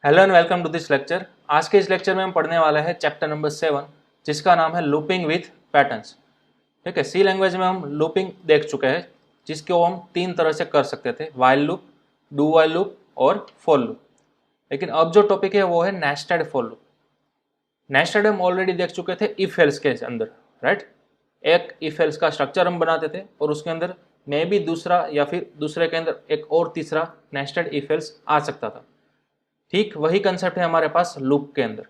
Hello and welcome to this lecture. आज के इस लेक्चर में हम पढ़ने वाले हैं चैप्टर नंबर 7 जिसका नाम है लूपिंग विथ पैटर्न्स। ठीक है, सी लैंग्वेज में हम लूपिंग देख चुके हैं जिसको हम तीन तरह से कर सकते थे, while loop, do while loop और फॉर लूप। लेकिन अब जो टॉपिक है वो है नेस्टेड फॉर लूप। नेस्टेड हम ऑलरेडी देख चुके थे इफ एल्स के अंदर, राइट। एक इफ एल्स का स्ट्रक्चर हम बनाते थे और उसके अंदर मे भी दूसरा या फिर दूसरे के अंदर एक और तीसरा नेस्टेड इफ एल्स आ सकता था। ठीक वही कंसेप्ट है हमारे पास लूप के अंदर।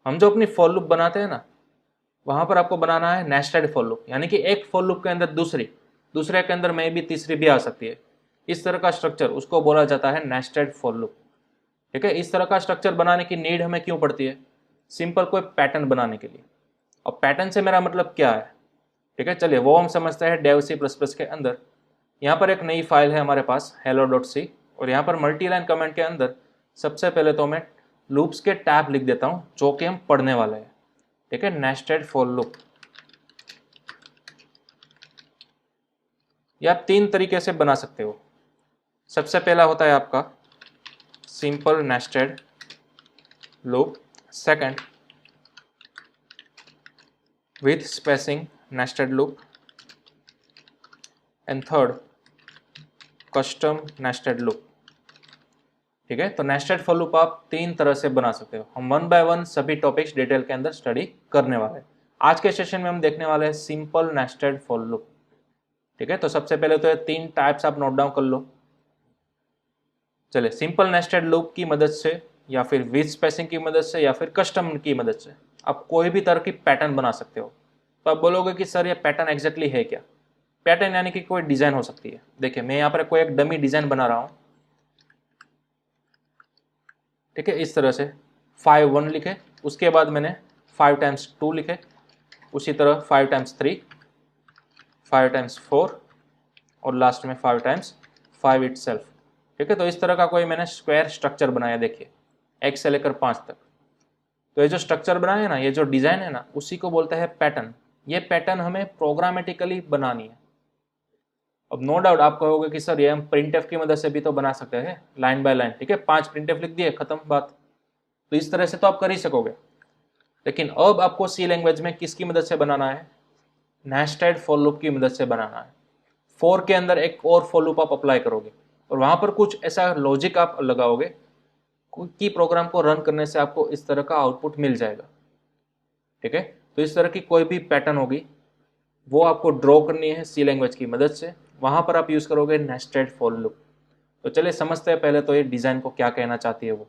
हम जो अपनी फॉर लूप बनाते हैं ना, वहां पर आपको बनाना है नेस्टेड फॉर लूप, यानी कि एक फॉर लूप के अंदर दूसरे के अंदर में भी तीसरी भी आ सकती है। इस तरह का स्ट्रक्चर उसको बोला जाता है नेस्टेड फॉर लूप। ठीक है, इस तरह का स्ट्रक्चर बनाने की नीड हमें क्यों पड़ती है? सिंपल कोई पैटर्न बनाने के लिए। अब पैटर्न से मेरा मतलब क्या है? ठीक है, चलिए वो हम समझते हैं डेव सी प्लस प्लस के अंदर। यहाँ पर एक नई फाइल है हमारे पास hello.c और यहाँ पर मल्टी लाइन कमेंट के अंदर सबसे पहले तो मैं लूप्स के टैब लिख देता हूँ जो कि हम पढ़ने वाले हैं। ठीक है, नेस्टेड फॉर लूप। ये आप तीन तरीके से बना सकते हो। सबसे पहला होता है आपका simple nested loop, second with spacing nested loop and third custom nested loop. ठीक है, तो नेस्टेड फॉर लूप आप तीन तरह से बना सकते हो। हम वन बाय वन सभी टॉपिक्स डिटेल के अंदर स्टडी करने वाले हैं। आज के सेशन में हम देखने वाले हैं सिंपल नेस्टेड फॉर लूप। ठीक है, तो सबसे पहले तो ये तीन टाइप्स आप नोट डाउन कर लो। चलिए, सिंपल नेस्टेड लूप की मदद से या फिर विथ स्पेसिंग की मदद से या फिर कस्टम की मदद से आप कोई भी तरह की पैटर्न बना सकते हो। तो आप बोलोगे कि सर ये पैटर्न एग्जैक्टली है क्या? पैटर्न यानी कि कोई डिजाइन हो सकती है। देखिए, मैं यहाँ पर कोई एक डमी डिजाइन बना रहा हूँ। ठीक है, इस तरह से 5 1 लिखे, उसके बाद मैंने 5 टाइम्स 2 लिखे, उसी तरह 5 टाइम्स 3, 5 टाइम्स 4 और लास्ट में 5 टाइम्स 5 इटसेल्फ। ठीक है, तो इस तरह का कोई मैंने स्क्वायर स्ट्रक्चर बनाया। देखिए, 1 से लेकर 5 तक। तो ये जो स्ट्रक्चर बनाया है ना, ये जो डिजाइन है ना, उसी को बोलते हैं पैटर्न। ये पैटर्न हमें प्रोग्रामेटिकली बनानी है। अब नो डाउट आप कहोगे कि सर ये हम प्रिंटफ की मदद से भी तो बना सकते हैं, लाइन बाय लाइन। ठीक है, 5 प्रिंटफ लिख दिए, खत्म बात। तो इस तरह से तो आप कर ही सकोगे। लेकिन अब आपको सी लैंग्वेज में किसकी मदद से बनाना है? नेस्टेड फॉर लूप की मदद से बनाना है। फॉर के अंदर एक और फॉर लूप आप अप्लाई करोगे और वहां पर कुछ ऐसा लॉजिक आप लगाओगे कि प्रोग्राम को रन करने से आपको इस तरह का आउटपुट मिल जाएगा। ठीक है, तो इस तरह की कोई भी पैटर्न होगी वो आपको ड्रॉ करनी है सी लैंग्वेज की मदद से। वहां पर आप यूज करोगे नेस्टेड फॉर लूप। तो चलिए समझते हैं पहले तो ये डिजाइन को क्या कहना चाहती है वो।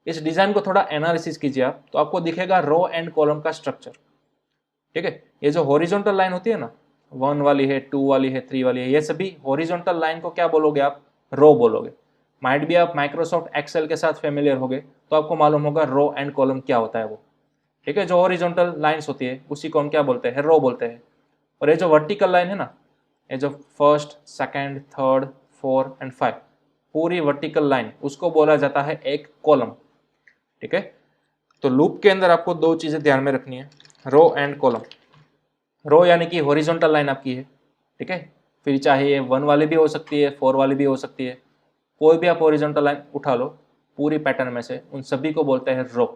इस डिजाइन को थोड़ा एनालिसिस कीजिए आप, तो आपको दिखेगा रो एंड कॉलम का स्ट्रक्चर। ठीक है, ये जो हॉरिजॉन्टल लाइन होती है ना, 1 वाली है, 2 वाली है, 3 वाली है, ये सभी हॉरिजॉन्टल लाइन को क्या बोलोगे आप? रो बोलोगे। माइट भी आप माइक्रोसॉफ्ट एक्सेल के साथ फेमिलियर होगे तो आपको मालूम होगा रो एंड कॉलम क्या होता है वो। ठीक है, जो हॉरिजॉन्टल लाइंस होती है उसी को हम क्या बोलते हैं? रो बोलते हैं। और ये जो वर्टिकल लाइन है ना, ये जो फर्स्ट, सेकंड, थर्ड, 4 एंड 5 पूरी वर्टिकल लाइन, उसको बोला जाता है एक कॉलम। ठीक है, तो लूप के अंदर आपको दो चीजें ध्यान में रखनी है, रो एंड कॉलम। रो यानी कि हॉरिजॉन्टल लाइन आपकी है। ठीक है, फिर चाहे ये 1 वाली भी हो सकती है, 4 वाली भी हो सकती है, कोई भी आप हॉरिजॉन्टल लाइन उठा लो पूरी पैटर्न में से, उन सभी को बोलते हैं रो।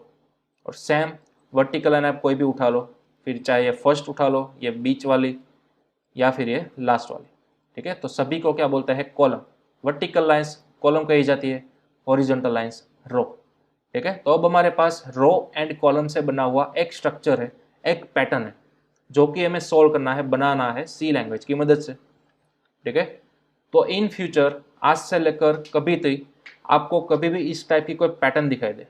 और सेम वर्टिकल लाइन आप कोई भी उठा लो, फिर चाहे ये फर्स्ट उठा लो, ये बीच वाली या फिर ये लास्ट वाली। ठीक है, तो सभी को क्या बोलते हैं? कॉलम। वर्टिकल लाइंस कॉलम कही जाती है, हॉरिजॉन्टल लाइंस रो। ठीक है, तो अब हमारे पास रो एंड कॉलम से बना हुआ एक स्ट्रक्चर है, एक पैटर्न है जो कि हमें सोल्व करना है, बनाना है सी लैंग्वेज की मदद से। ठीक है, तो इन फ्यूचर आज से लेकर कभी तक आपको कभी भी इस टाइप की कोई पैटर्न दिखाई दे,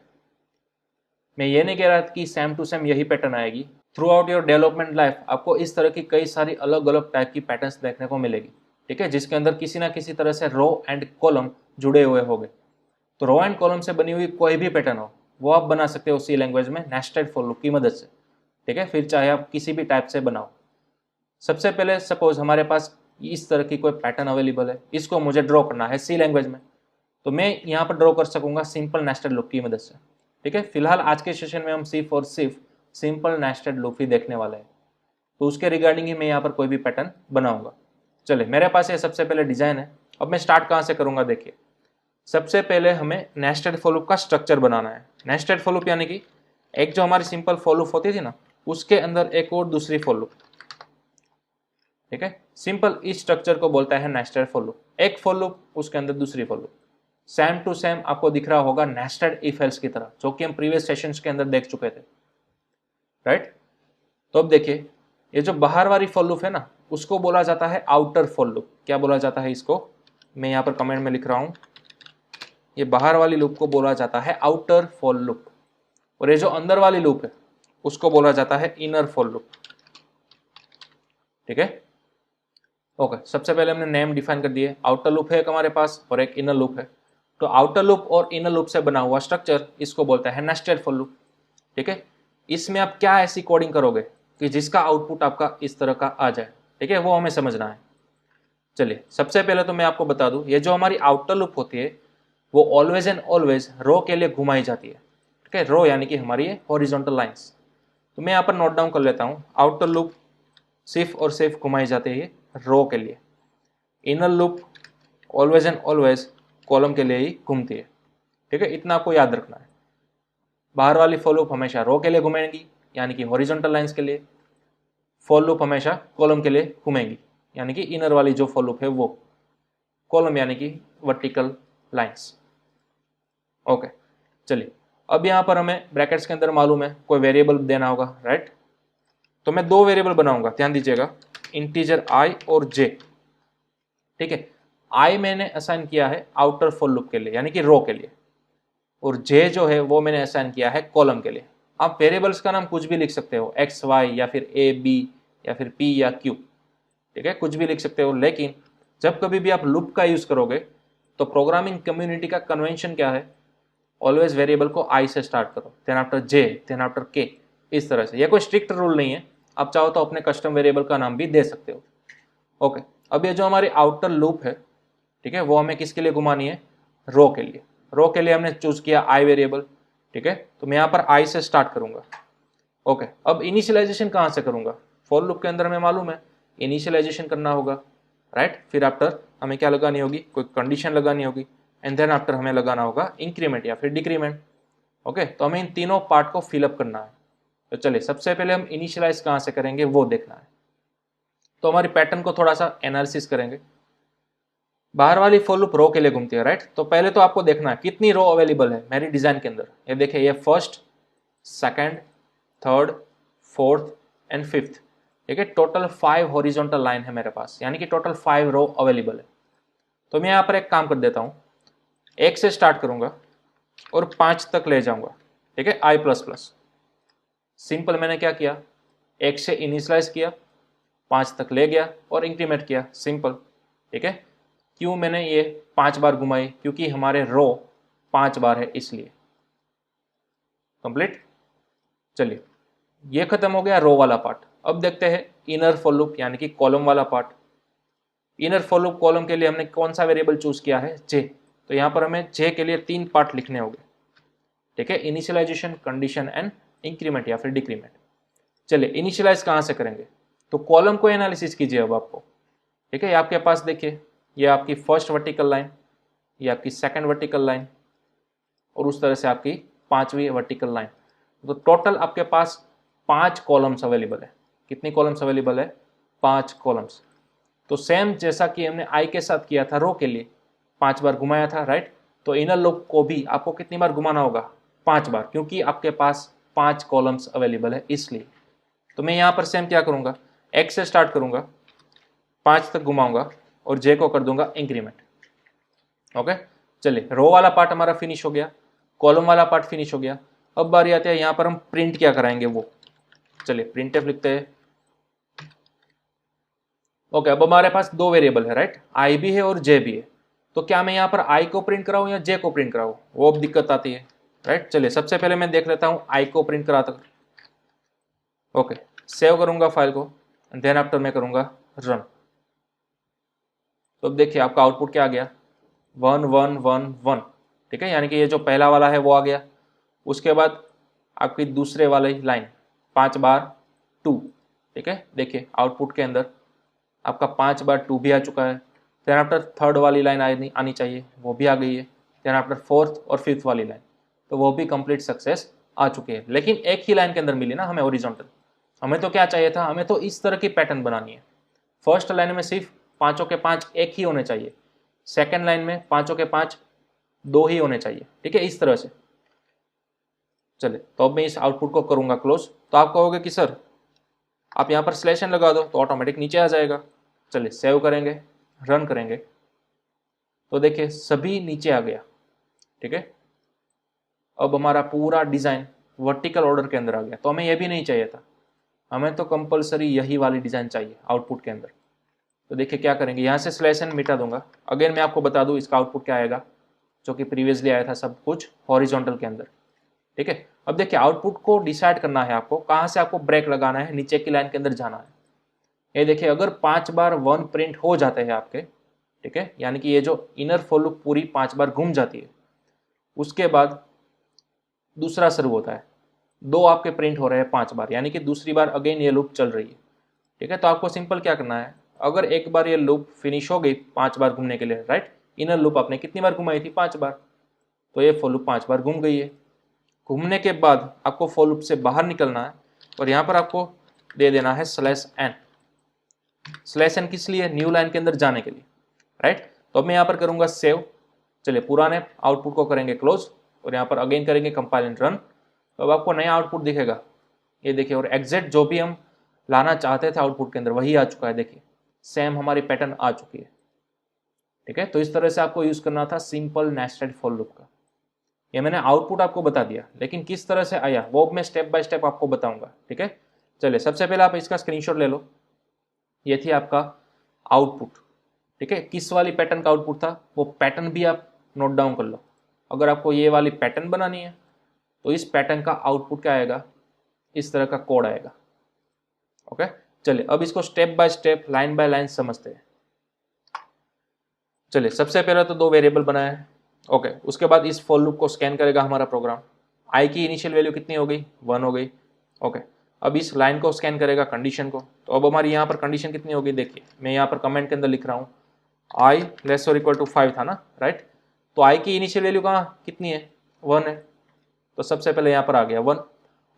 मैं ये नहीं कह रहा कि सेम टू सेम यही पैटर्न आएगी। Through out your development life आपको इस तरह की कई सारी अलग अलग टाइप की पैटर्न्स देखने को मिलेगी। ठीक है, जिसके अंदर किसी ना किसी तरह से रो एंड कॉलम जुड़े हुए होंगे। तो रो एंड कॉलम से बनी हुई कोई भी पैटर्न हो वो आप बना सकते हो सी लैंग्वेज में नेस्टेड फॉर लूप की मदद से। ठीक है, फिर चाहे आप किसी भी टाइप से बनाओ। सबसे पहले सपोज हमारे पास इस तरह की कोई पैटर्न अवेलेबल है, इसको मुझे ड्रॉ करना है सी लैंग्वेज में, तो मैं यहाँ पर ड्रॉ कर सकूंगा सिंपल नेस्टेड लूप की मदद से। ठीक है, फिलहाल आज के सेशन में हम सिर्फ और सिर्फ सिंपल नेस्टेड लूप ही देखने वाले हैं, तो उसके रिगार्डिंग ही मैं यहाँ पर कोई भी पैटर्न बनाऊंगा। चलिए, मेरे पास ये सबसे पहले डिजाइन है। अब मैं स्टार्ट कहाँ से करूंगा? देखिए, सबसे पहले हमें नेस्टेड फॉर लूप का स्ट्रक्चर बनाना है। नेस्टेड फॉर लूप यानी कि एक जो हमारी सिंपल फॉर लूप होती थी ना, उसके अंदर एक और दूसरी फॉर लूप, ठीक है। सिंपल इस स्ट्रक्चर को बोलता है नेस्टेड फॉर लूप। एक फॉर लूप, उसके अंदर दूसरी for loop, same to same आपको दिख रहा होगा नेस्टेड इफ एल्स की तरह, जो कि हम प्रीवियस सेशंस के अंदर देख चुके थे, राइट। तो अब देखिए, ये जो बाहर वाली फॉर लूप है ना, उसको बोला जाता है आउटर फॉर लूप। क्या बोला जाता है इसको? मैं यहाँ पर कमेंट में लिख रहा हूँ, ये बाहर वाली लूप को बोला जाता है आउटर फॉर लूप, और ये जो अंदर वाली लूप है उसको बोला जाता है इनर फॉर लूप, ठीक है। ओके, सबसे पहले हमने नेम डिफाइन कर दिए। आउटर लूप है एक हमारे पास और एक इनर लूप है, तो आउटर लूप और इनर लूप से बना हुआ स्ट्रक्चर, इसको बोलते हैं नेस्टेड फॉर लूप, ठीक है। इसमें आप क्या ऐसी कोडिंग करोगे कि जिसका आउटपुट आपका इस तरह का आ जाए, ठीक है, वो हमें समझना है। चलिए, सबसे पहले तो मैं आपको बता दूं, ये जो हमारी आउटर लूप होती है वो ऑलवेज एंड ऑलवेज रो के लिए घुमाई जाती है, ठीक है। रो यानी कि हमारी हॉरिजॉन्टल लाइंस। तो मैं यहाँ पर नोट डाउन कर लेता हूँ, आउटर लूप सिर्फ और सिर्फ घुमाई जाती है रो के लिए, inner loop always and always column के लिए ही घूमती है, ठीक है। इतना आपको याद रखना है। बाहर वाली फॉर लूप हमेशा रो के लिए घूमेंगी, यानी कि हॉरिजॉन्टल लाइंस के लिए। फॉर लूप हमेशा कॉलम के लिए घूमेंगी, यानी कि इनर वाली जो फॉर लूप है वो कॉलम यानी कि वर्टिकल लाइंस। ओके, चलिए, अब यहाँ पर हमें ब्रैकेट्स के अंदर मालूम है कोई वेरिएबल देना होगा, राइट। तो मैं दो वेरिएबल बनाऊंगा, ध्यान दीजिएगा, इंटीजर आई और जे, ठीक है। आई मैंने असाइन किया है आउटर फॉर लूप के लिए, यानी कि रो के लिए, और जे जो है वो मैंने असाइन किया है कॉलम के लिए। आप वेरिएबल्स का नाम कुछ भी लिख सकते हो, एक्स वाई या फिर ए बी या फिर पी या क्यू, ठीक है, कुछ भी लिख सकते हो। लेकिन जब कभी भी आप लूप का यूज करोगे तो प्रोग्रामिंग कम्युनिटी का कन्वेंशन क्या है, ऑलवेज वेरिएबल को आई से स्टार्ट करो, देन आफ्टर जे, देन आफ्टर के, इस तरह से। यह कोई स्ट्रिक्ट रूल नहीं है, आप चाहो तो अपने कस्टम वेरिएबल का नाम भी दे सकते हो। ओके, अब ये जो हमारी आउटर लूप है, ठीक है, वो हमें किसके लिए घुमानी है? रो के लिए। रो के लिए हमने चूज किया आई वेरिएबल, ठीक है। तो मैं यहाँ पर आई से स्टार्ट करूंगा। ओके, अब इनिशियलाइजेशन कहाँ से करूंगा? फॉर लूप के अंदर हमें मालूम है इनिशियलाइजेशन करना होगा, राइट। फिर आफ्टर हमें क्या लगानी होगी? कोई कंडीशन लगानी होगी, एंड देन आफ्टर हमें लगाना होगा इंक्रीमेंट या फिर डिक्रीमेंट। ओके, तो हमें इन तीनों पार्ट को फिलअप करना है। तो चलिए, सबसे पहले हम इनिशियलाइज कहाँ से करेंगे वो देखना है। तो हमारी पैटर्न को थोड़ा सा एनालिसिस करेंगे। बाहर वाली फॉर लूप रो के लिए घूमती है, राइट। तो पहले तो आपको देखना है कितनी रो अवेलेबल है मेरी डिजाइन के अंदर। ये देखिए, ये first, second, third, fourth and fifth, ठीक है। टोटल 5 हॉरिजॉन्टल लाइन है मेरे पास, यानी कि टोटल 5 रो अवेलेबल है। तो मैं यहाँ पर एक काम कर देता हूँ, 1 से स्टार्ट करूंगा और 5 तक ले जाऊंगा, ठीक है, आई प्लस प्लस। सिंपल, मैंने क्या किया, 1 से इनिशियलाइज किया, 5 तक ले गया और इंक्रीमेंट किया, सिंपल, ठीक है। क्यों मैंने ये 5 बार घुमाई? क्योंकि हमारे रो 5 बार है, इसलिए। कंप्लीट। चलिए, ये खत्म हो गया रो वाला पार्ट। अब देखते हैं इनर फॉर लूप यानी कि कॉलम वाला part. Inner for loop column के लिए हमने कौन सा वेरिएबल चूज किया है? जे। तो यहाँ पर हमें जे के लिए 3 पार्ट लिखने होंगे, ठीक है, इनिशियलाइजेशन, कंडीशन एंड इंक्रीमेंट या फिर डिक्रीमेंट। चलिए, इनिशियलाइज कहाँ से करेंगे? तो कॉलम को एनालिसिस कीजिए अब आपको, ठीक है। ये आपके पास देखिए, ये आपकी फर्स्ट वर्टिकल लाइन, ये आपकी सेकंड वर्टिकल लाइन, और उस तरह से आपकी 5वीं वर्टिकल लाइन। तो टोटल आपके पास 5 कॉलम्स अवेलेबल है। कितनी कॉलम्स अवेलेबल है? 5 कॉलम्स। तो सेम जैसा कि हमने आई के साथ किया था रो के लिए, 5 बार घुमाया था, राइट। तो इनर लूप को भी आपको कितनी बार घुमाना होगा? 5 बार, क्योंकि आपके पास 5 कॉलम्स अवेलेबल है, इसलिए। तो मैं यहाँ पर सेम क्या करूँगा, एक्स से स्टार्ट करूँगा, 5 तक घुमाऊंगा और जे को कर दूंगा इंक्रीमेंट। ओके, चलिए, रो वाला पार्ट हमारा फिनिश हो गया, कॉलम वाला पार्ट फिनिश हो गया। अब बारी आती है यहाँ पर हम प्रिंट क्या कराएंगे वो। चलिए, प्रिंटफ लिखते हैं। ओके, अब हमारे पास 2 वेरिएबल है, राइट, आई भी है और जे भी है। तो क्या मैं यहाँ पर आई को प्रिंट कराऊँ या जे को प्रिंट कराऊँ, वो अब दिक्कत आती है, राइट। चलिए, सबसे पहले मैं देख लेता हूँ आई को प्रिंट कराता। ओके, सेव करूँगा फाइल को, देन आफ्टर मैं करूँगा रन। तो अब देखिए आपका आउटपुट क्या आ गया, 1 1 1 1, ठीक है, यानी कि ये जो पहला वाला है वो आ गया। उसके बाद आपकी दूसरे वाली लाइन 5 बार 2, ठीक है। देखिए आउटपुट के अंदर आपका 5 बार 2 भी आ चुका है। देन आफ्टर थर्ड वाली लाइन आनी चाहिए, वो भी आ गई है, देन आफ्टर फोर्थ और फिफ्थ वाली लाइन, तो वो भी कंप्लीट सक्सेस आ चुकी है। लेकिन एक ही लाइन के अंदर मिली ना हमें हॉरिजॉन्टल, हमें तो क्या चाहिए था, हमें तो इस तरह की पैटर्न बनानी है। फर्स्ट लाइन में सिर्फ 5 के 5 एक ही होने चाहिए, सेकेंड लाइन में 5 के 5 2 ही होने चाहिए, ठीक है, इस तरह से। चले तो अब मैं इस आउटपुट को करूंगा क्लोज, तो आप कहोगे कि सर आप यहाँ पर स्लैश एन लगा दो तो ऑटोमेटिक नीचे आ जाएगा। चलिए सेव करेंगे, रन करेंगे, तो देखिए सभी नीचे आ गया, ठीक है। अब हमारा पूरा डिज़ाइन वर्टिकल ऑर्डर के अंदर आ गया। तो हमें यह भी नहीं चाहिए था, हमें तो कंपलसरी यही वाली डिज़ाइन चाहिए आउटपुट के अंदर। तो देखिए क्या करेंगे, यहाँ से स्लैश एन मिटा दूंगा। अगेन मैं आपको बता दूँ इसका आउटपुट क्या आएगा, जो कि प्रीवियसली आया था सब कुछ हॉरिजॉन्टल के अंदर, ठीक है। अब देखिए आउटपुट को डिसाइड करना है आपको, कहाँ से आपको ब्रेक लगाना है, नीचे की लाइन के अंदर जाना है। ये देखिए अगर 5 बार 1 प्रिंट हो जाते हैं आपके, ठीक है, यानी कि ये जो इनर फॉर लूप पूरी 5 बार घूम जाती है, उसके बाद दूसरा शुरू होता है, 2 आपके प्रिंट हो रहे हैं 5 बार, यानी कि दूसरी बार अगेन ये लूप चल रही है, ठीक है। तो आपको सिंपल क्या करना है, अगर एक बार ये लूप फिनिश हो गई 5 बार घूमने के लिए, राइट, इनर लूप आपने कितनी बार घुमाई थी, 5 बार, तो ये फॉर लूप 5 बार घूम गई है। घूमने के बाद आपको फॉर लूप से बाहर निकलना है और यहाँ पर आपको दे देना है स्लैश एन। स्लैश एन किस लिए, न्यू लाइन के अंदर जाने के लिए, राइट। तो अब मैं यहाँ पर करूँगा सेव। चलिए पुराने आउटपुट को करेंगे क्लोज और यहाँ पर अगेन करेंगे कंपाइल एंड रन। तो अब आपको नया आउटपुट दिखेगा, ये देखिए, और एग्जैक्ट जो भी हम लाना चाहते थे आउटपुट के अंदर वही आ चुका है। देखिए सेम हमारी पैटर्न आ चुकी है, ठीक है। तो इस तरह से आपको यूज़ करना था सिंपल नेस्टेड फॉर लूप का। ये मैंने आउटपुट आपको बता दिया, लेकिन किस तरह से आया वो मैं स्टेप बाय स्टेप आपको बताऊंगा, ठीक है। चलिए सबसे पहले आप इसका स्क्रीनशॉट ले लो, ये थी आपका आउटपुट, ठीक है। किस वाली पैटर्न का आउटपुट था वो पैटर्न भी आप नोट डाउन कर लो। अगर आपको ये वाली पैटर्न बनानी है तो इस पैटर्न का आउटपुट क्या आएगा, इस तरह का कोड आएगा, ओके। चलिए अब इसको step by step line by line समझते हैं। चलिए सबसे पहले तो 2 वेरिएबल बनाए हैं, ओके। उसके बाद इस फॉर लूप को स्कैन करेगा हमारा प्रोग्राम। आई की इनिशियल वैल्यू कितनी हो गई, 1 हो गई, ओके। अब इस लाइन को स्कैन करेगा कंडीशन को, तो अब हमारी यहाँ पर कंडीशन कितनी होगी, देखिए मैं यहाँ पर कमेंट के अंदर लिख रहा हूँ आई लेस और इक्वल टू 5 था ना, राइट। तो आई की इनिशियल वैल्यू कहाँ कितनी है, 1 है, तो सबसे पहले यहाँ पर आ गया 1।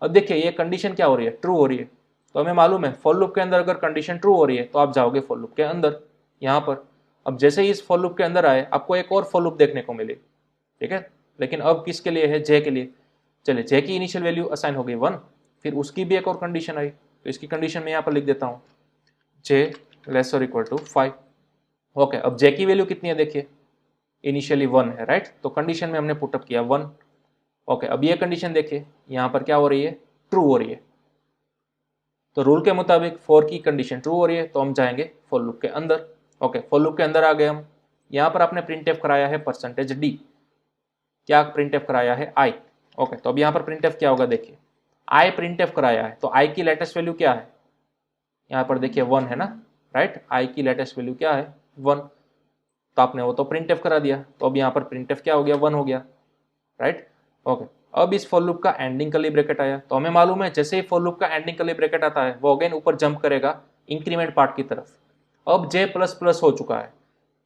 अब देखिए ये कंडीशन क्या हो रही है, ट्रू हो रही है। तो हमें मालूम है फॉर लूप के अंदर अगर कंडीशन ट्रू हो रही है तो आप जाओगे फॉर लूप के अंदर यहाँ पर। अब जैसे ही इस फॉर लूप के अंदर आए आपको एक और फॉर लूप देखने को मिले, ठीक है, लेकिन अब किसके लिए है, जे के लिए। चलिए जे की इनिशियल वैल्यू असाइन हो गई 1, फिर उसकी भी एक और कंडीशन आई, तो इसकी कंडीशन मैं यहाँ पर लिख देता हूँ, जे लेस और इक्वल टू 5, ओके। अब जे की वैल्यू कितनी है, देखिए इनिशियली 1 है, राइट। तो कंडीशन में हमने पुटअप किया 1, ओके। अब ये कंडीशन देखिए यहाँ पर क्या हो रही है, ट्रू हो रही है। तो रूल के मुताबिक फॉर की कंडीशन ट्रू हो रही है तो हम जाएंगे फॉर लूप के अंदर, ओके। फॉर लूप के अंदर आ गए हम। यहाँ पर आपने प्रिंटएफ कराया है %d, क्या प्रिंटएफ कराया है आई, ओके। तो अब यहाँ पर प्रिंटएफ क्या होगा, देखिए आई प्रिंटएफ कराया है तो आई की लेटेस्ट वैल्यू क्या है, यहाँ पर देखिए 1 है ना, राइट। आई की लेटेस्ट वैल्यू क्या है, 1, तो आपने वो तो प्रिंटएफ करा दिया, तो अब यहाँ पर प्रिंटएफ क्या हो गया, 1 हो गया, राइट, ओके। अब इस फॉर लूप का एंडिंग कर्ली ब्रैकेट आया, तो हमें मालूम है जैसे ही फॉर लूप का एंडिंग कर्ली ब्रैकेट आता है वो अगेन ऊपर जंप करेगा इंक्रीमेंट पार्ट की तरफ। अब जे प्लस प्लस हो चुका है,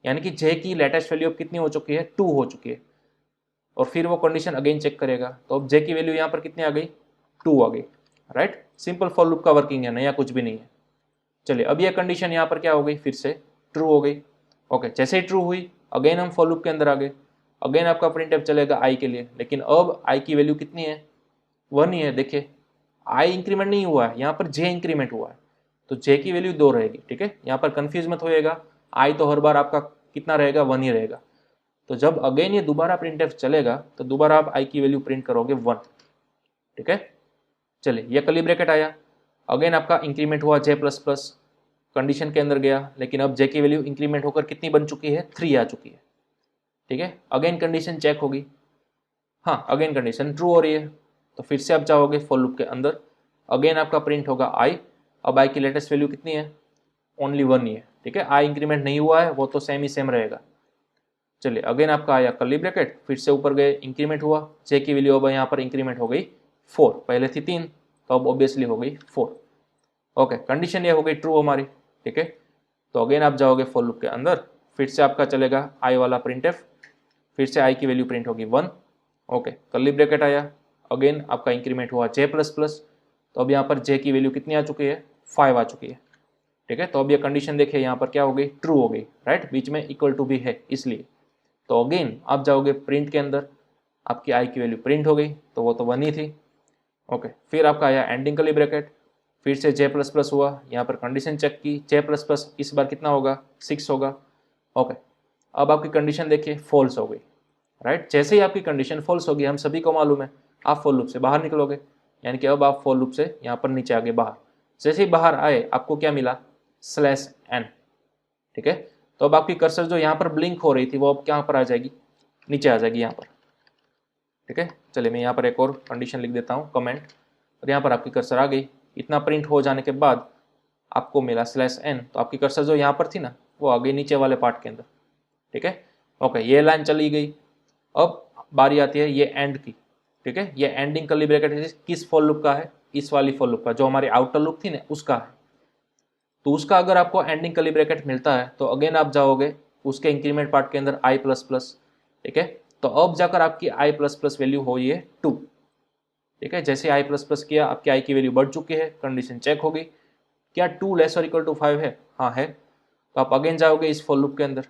यानी कि जे की लेटेस्ट वैल्यू अब कितनी हो चुकी है, 2 हो चुकी है, और फिर वो कंडीशन अगेन चेक करेगा। तो अब जे की वैल्यू यहाँ पर कितनी आ गई, 2 आ गई, राइट। सिंपल फॉर लूप का वर्किंग है, नया कुछ भी नहीं है। चलिए अब ये कंडीशन यहाँ पर क्या हो गई, फिर से ट्रू हो गई, ओके। जैसे ही ट्रू हुई अगेन हम फॉर लूप के अंदर आ गए, अगेन आपका प्रिंटएफ चलेगा आई के लिए, लेकिन अब आई की वैल्यू कितनी है, 1 ही है। देखिए आई इंक्रीमेंट नहीं हुआ है, यहाँ पर जे इंक्रीमेंट हुआ है, तो जे की वैल्यू 2 रहेगी, ठीक है। यहाँ पर कंफ्यूज मत होइएगा, आई तो हर बार आपका कितना रहेगा, 1 ही रहेगा। तो जब अगेन ये दोबारा प्रिंटएफ चलेगा तो दोबारा आप आई की वैल्यू प्रिंट करोगे 1, ठीक है। चलिए ये कर्ली ब्रैकेट आया, अगेन आपका इंक्रीमेंट हुआ जे प्लस प्लस, कंडीशन के अंदर गया, लेकिन अब जे की वैल्यू इंक्रीमेंट होकर कितनी बन चुकी है, 3 आ चुकी है, ठीक है। अगेन कंडीशन चेक होगी, हाँ अगेन कंडीशन ट्रू हो रही है, तो फिर से आप जाओगे फॉर लूप के अंदर, अगेन आपका प्रिंट होगा आई। अब आई की लेटेस्ट वैल्यू कितनी है, ओनली 1 ही है, ठीक है। आई इंक्रीमेंट नहीं हुआ है, वो तो सेम ही सेम रहेगा। चलिए अगेन आपका आया कर्ली ब्रैकेट, फिर से ऊपर गए, इंक्रीमेंट हुआ, जे की वैल्यू अब यहाँ पर इंक्रीमेंट हो गई 4, पहले थी 3, तो अब ऑब्वियसली हो गई 4, ओके। कंडीशन ये हो गई ट्रू हमारी, ठीक है। तो अगेन आप जाओगे फॉर लूप के अंदर, फिर से आपका चलेगा आई वाला प्रिंटएफ, फिर से आई की वैल्यू प्रिंट होगी 1, ओके, कर्ली ब्रैकेट आया, अगेन आपका इंक्रीमेंट हुआ जे प्लस प्लस, तो अब यहाँ पर जे की वैल्यू कितनी आ चुकी है, 5 आ चुकी है, ठीक है। तो अब ये कंडीशन देखिए यहाँ पर क्या हो गई, ट्रू हो गई, राइट, बीच में इक्वल टू भी है इसलिए। तो अगेन आप जाओगे प्रिंट के अंदर, आपकी आई की वैल्यू प्रिंट हो गई, तो वो तो 1 ही थी, ओके। फिर आपका आया एंडिंग कर्ली ब्रैकेट, फिर से जे प्लस प्लस हुआ, यहाँ पर कंडीशन चेक की, जे प्लस प्लस इस बार कितना होगा, 6 होगा, ओके। अब आपकी कंडीशन देखिए फॉल्स हो गई, राइट। जैसे ही आपकी कंडीशन फॉल्स होगी, हम सभी को मालूम है, आप फॉर लूप से बाहर निकलोगे, यानी कि अब आप फॉर लूप से यहाँ पर नीचे आ गए बाहर। जैसे ही बाहर आए आपको क्या मिला, /n, ठीक है। तो अब आपकी कर्सर जो यहाँ पर ब्लिंक हो रही थी वो अब क्या पर आ जाएगी, नीचे आ जाएगी यहाँ पर, ठीक है। चलिए मैं यहाँ पर एक और कंडीशन लिख देता हूँ, कमेंट, और यहाँ पर आपकी कर्सर आ गई। इतना प्रिंट हो जाने के बाद आपको मिला /n, तो आपकी कर्सर जो यहाँ पर थी ना वो आ गई नीचे वाले पार्ट के अंदर, ठीक है, ओके। ये लाइन चली गई। अब बारी आती है ये एंड की, ठीक है। ये एंडिंग कर्ली ब्रैकेट किस फॉर लूप का है, इस वाली फॉर लूप का, जो हमारी आउटर लूप थी ना उसका है। तो उसका अगर आपको एंडिंग कर्ली ब्रैकेट मिलता है तो अगेन आप जाओगे उसके इंक्रीमेंट पार्ट के अंदर आई प्लस प्लस, ठीक है। तो अब जाकर आपकी आई प्लस प्लस वैल्यू हो ये 2, ठीक है। जैसे आई प्लस प्लस किया आपकी आई की वैल्यू बढ़ चुकी है, कंडीशन चेक होगी, क्या 2 लेस और इक्वल टू 5 है, हाँ है। तो आप अगेन जाओगे इस फॉर लूप के अंदर,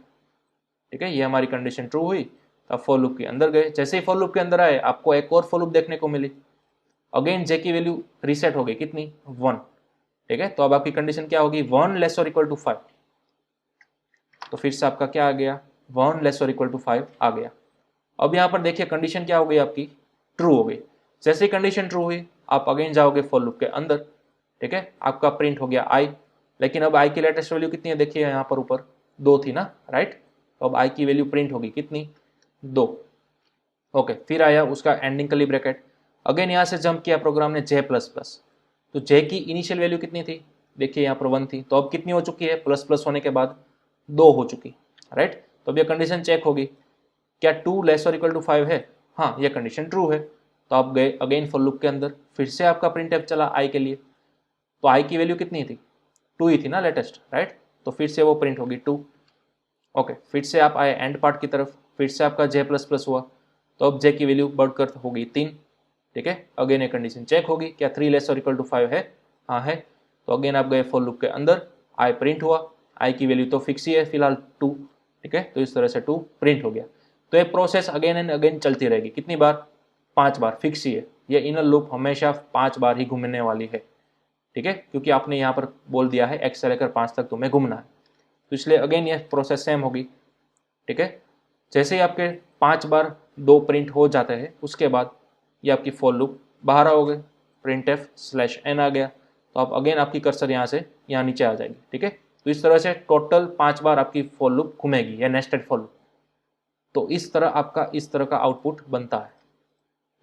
ठीक है। ये हमारी कंडीशन ट्रू हुई, तो आप फॉर लूप के अंदर गए। जैसे ही फॉर लूप के अंदर आए आपको एक और फॉर लूप देखने को मिली, अगेन जे की वैल्यू रीसेट हो गई, कितनी, 1, ठीक है। तो अब आपकी कंडीशन क्या होगी, 1 लेस और इक्वल टू 5, तो फिर से आपका क्या आ गया, 1 लेस और इक्वल टू 5 आ गया। अब यहाँ पर देखिए कंडीशन क्या हो गई आपकी, ट्रू हो गई। जैसे ही कंडीशन ट्रू हुई आप अगेन जाओगे फॉर लूप के अंदर, ठीक है। आपका प्रिंट हो गया आई, लेकिन अब आई की लेटेस्ट वैल्यू कितनी है, देखिए यहाँ पर ऊपर 2 थी ना, राइट। तो अब आई की वैल्यू प्रिंट होगी कितनी, 2, ओके। फिर आया उसका एंडिंग कर्ली ब्रैकेट, अगेन यहाँ से जंप किया प्रोग्राम ने जे प्लस प्लस, तो जे की इनिशियल वैल्यू कितनी थी, देखिए यहाँ पर 1 थी, तो अब कितनी हो चुकी है, प्लस प्लस होने के बाद 2 हो चुकी, राइट। तो अब ये कंडीशन चेक होगी, क्या 2 लेस और इक्वल टू 5 है, हाँ ये कंडीशन ट्रू है। तो आप गए अगेन फॉर लूप के अंदर, फिर से आपका प्रिंट एफ चला आई के लिए, तो आई की वैल्यू कितनी थी, 2 ही थी ना लेटेस्ट, राइट। तो फिर से वो प्रिंट होगी 2, ओके। फिर से आप आए एंड पार्ट की तरफ, फिर से आपका जे प्लस प्लस हुआ, तो अब जे की वैल्यू बढ़कर होगी 3, ठीक है। अगेन ये कंडीशन चेक होगी, क्या 3 लेस और इक्वल टू 5 है, हाँ है। तो अगेन आप गए फॉर लूप के अंदर, आई प्रिंट हुआ, आई की वैल्यू तो फिक्स ही है फिलहाल 2, ठीक है। तो इस तरह से 2 प्रिंट हो गया। तो ये प्रोसेस अगेन एंड अगेन चलती रहेगी, कितनी बार, 5 बार, फिक्स ही है। ये इनर लूप हमेशा 5 बार ही घूमने वाली है, ठीक है, क्योंकि आपने यहाँ पर बोल दिया है x से लेकर 5 तक तुम्हें घूमना है, तो इसलिए अगेन ये प्रोसेस सेम होगी, ठीक है। जैसे ही आपके 5 बार 2 प्रिंट हो जाते हैं उसके बाद ये आपकी फॉर लूप बाहर आओगे, प्रिंट एफ /n आ गया, तो आप अगेन आपकी कर्सर यहाँ से यहाँ नीचे आ जाएगी, ठीक है। तो इस तरह से टोटल 5 बार आपकी फॉर लूप घूमेगी, या नेस्टेड फॉर लूप। तो इस तरह आपका इस तरह का आउटपुट बनता है,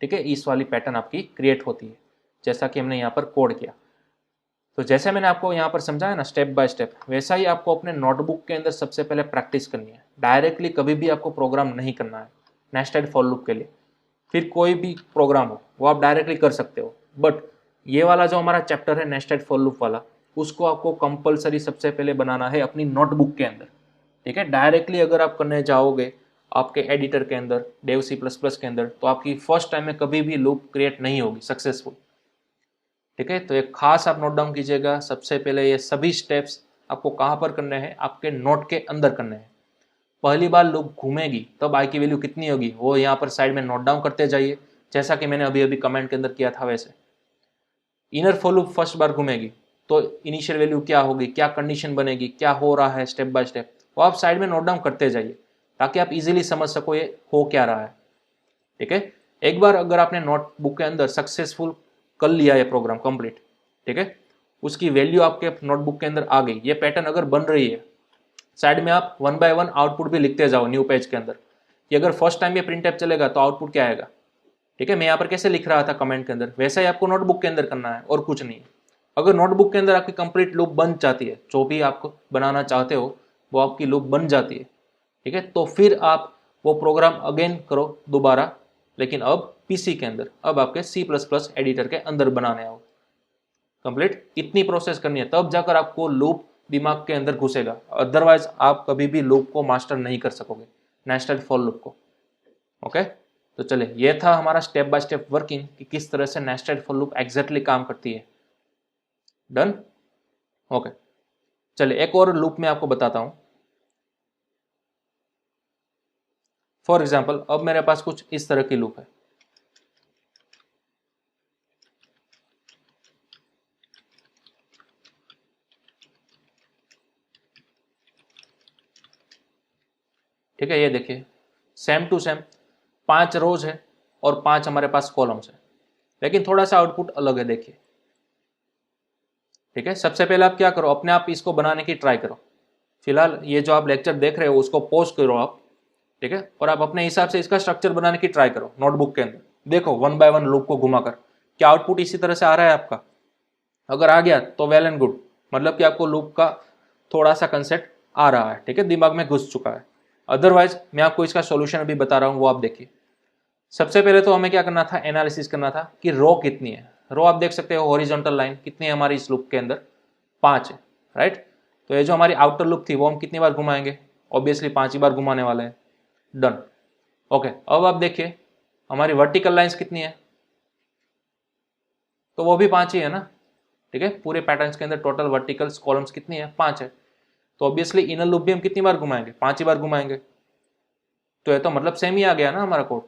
ठीक है। इस वाली पैटर्न आपकी क्रिएट होती है, जैसा कि हमने यहाँ पर कोड किया। तो जैसे मैंने आपको यहाँ पर समझाया ना स्टेप बाय स्टेप, वैसा ही आपको अपने नोटबुक के अंदर सबसे पहले प्रैक्टिस करनी है। डायरेक्टली कभी भी आपको प्रोग्राम नहीं करना है नेस्टेड फॉर लूप के लिए। फिर कोई भी प्रोग्राम हो वो आप डायरेक्टली कर सकते हो, बट ये वाला जो हमारा चैप्टर है नेस्टेड फॉर लूप वाला, उसको आपको कंपलसरी सबसे पहले बनाना है अपनी नोटबुक के अंदर, ठीक है। डायरेक्टली अगर आप करने जाओगे आपके एडिटर के अंदर, डेव C++ के अंदर, तो आपकी फर्स्ट टाइम में कभी भी लूप क्रिएट नहीं होगी सक्सेसफुल, ठीक है। तो एक खास आप नोट डाउन कीजिएगा, सबसे पहले ये सभी स्टेप्स आपको कहाँ पर करने हैं, आपके नोट के अंदर करने हैं। पहली बार लूप घूमेगी तब आई की वैल्यू कितनी होगी वो यहाँ पर साइड में नोट डाउन करते जाइए, जैसा कि मैंने अभी अभी कमेंट के अंदर किया था वैसे। इनर फॉर लूप फर्स्ट बार घूमेगी तो इनिशियल वैल्यू क्या होगी, क्या कंडीशन बनेगी, क्या हो रहा है स्टेप बाय स्टेप, वो आप साइड में नोट डाउन करते जाइए ताकि आप इजीली समझ सको ये हो क्या रहा है, ठीक है। एक बार अगर आपने नोटबुक के अंदर सक्सेसफुल कर लिया ये प्रोग्राम कंप्लीट, ठीक है, उसकी वैल्यू आपके नोटबुक के अंदर आ गई, ये पैटर्न अगर बन रही है, साइड में आप 1 बाय 1 आउटपुट भी लिखते जाओ न्यू पेज के अंदर कि अगर फर्स्ट टाइम ये प्रिंट एप चलेगा तो आउटपुट क्या आएगा, ठीक है। मैं यहाँ पर कैसे लिख रहा था कमेंट के अंदर, वैसा ही आपको नोटबुक के अंदर करना है और कुछ नहीं। अगर नोटबुक के अंदर आपकी कंप्लीट लूप बन जाती है, जो भी आपको बनाना चाहते हो वो आपकी लूप बन जाती है, ठीक है, तो फिर आप वो प्रोग्राम अगेन करो दोबारा, लेकिन अब पीसी के अंदर, अब आपके C++ एडिटर के अंदर बनाने आओ कंप्लीट। इतनी प्रोसेस करनी है तब जाकर आपको लूप दिमाग के अंदर घुसेगा, अदरवाइज आप कभी भी लूप को मास्टर नहीं कर सकोगे नेस्टेड फॉर लूप को, ओके, तो चलिए ये था हमारा स्टेप बाय स्टेप वर्किंग कि किस तरह से नेस्टेड फॉर लूप एग्जैक्टली काम करती है। डन। ओके, चलिए एक और लूप में आपको बताता हूं। फॉर एग्जाम्पल अब मेरे पास कुछ इस तरह की लूप है। ठीक है, ये देखिए सेम टू सेम 5 रोज है और 5 हमारे पास कॉलम्स है, लेकिन थोड़ा सा आउटपुट अलग है। देखिए, ठीक है, सबसे पहले आप क्या करो, अपने आप इसको बनाने की ट्राई करो। फिलहाल ये जो आप लेक्चर देख रहे हो उसको पॉज करो आप, ठीक है, और आप अपने हिसाब से इसका स्ट्रक्चर बनाने की ट्राई करो नोटबुक के अंदर। देखो 1 बाय 1 लूप को घुमाकर क्या आउटपुट इसी तरह से आ रहा है आपका। अगर आ गया तो वेल एंड गुड, मतलब कि आपको लूप का थोड़ा सा कंसेप्ट आ रहा है, ठीक है, दिमाग में घुस चुका है। अदरवाइज मैं आपको इसका सॉल्यूशन अभी बता रहा हूँ, वो आप देखिए। सबसे पहले तो हमें क्या करना था, एनालिसिस करना था कि रो कितनी है। रो आप देख सकते हो हॉरिजॉन्टल लाइन कितनी है हमारी इस लूप के अंदर, 5 है, राइट। तो ये जो हमारी आउटर लूप थी वो हम कितनी बार घुमाएंगे, ऑब्वियसली 5 ही बार घुमाने वाले हैं। डन। ओके, अब आप देखिए हमारी वर्टिकल लाइंस कितनी है, तो वो भी 5 ही है ना, ठीक है। पूरे पैटर्न्स के अंदर टोटल वर्टिकल्स कॉलम्स कितनी है, 5 है। तो ऑब्वियसली इनर लूप भी हम कितनी बार घुमाएंगे, 5 ही बार घुमाएंगे। तो ये तो मतलब सेम ही आ गया ना हमारा कोड,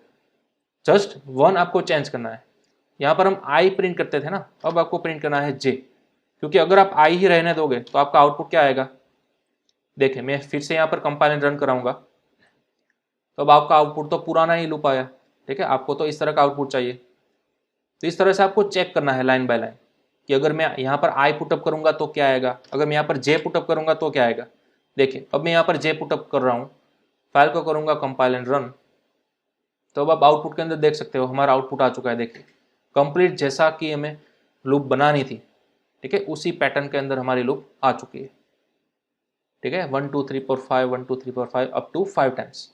जस्ट 1 आपको चेंज करना है। यहाँ पर हम आई प्रिंट करते थे ना, अब आपको प्रिंट करना है जे, क्योंकि अगर आप आई ही रहने दोगे तो आपका आउटपुट क्या आएगा। देखिए मैं फिर से यहाँ पर कंपाइल रन कराऊंगा, तो अब आपका आउटपुट तो पुराना ही लूप आया, ठीक है। आपको तो इस तरह का आउटपुट चाहिए, तो इस तरह से आपको चेक करना है लाइन बाय लाइन कि अगर मैं यहाँ पर आई पुटअप करूंगा तो क्या आएगा, अगर मैं यहाँ पर जे पुटअप करूंगा तो क्या आएगा। देखिए अब मैं यहाँ पर जे पुटअप कर रहा हूँ, फाइल को करूंगा कंपाइल एंड रन, तो अब आप आउटपुट के अंदर देख सकते हो हमारा आउटपुट आ चुका है। देखिए कंप्लीट जैसा कि हमें लूप बनानी थी, ठीक है, उसी पैटर्न के अंदर हमारी लूप आ चुकी है, ठीक है। 1 2 3 4 5 1 2 3 4 5 अप टू 5 टाइम्स।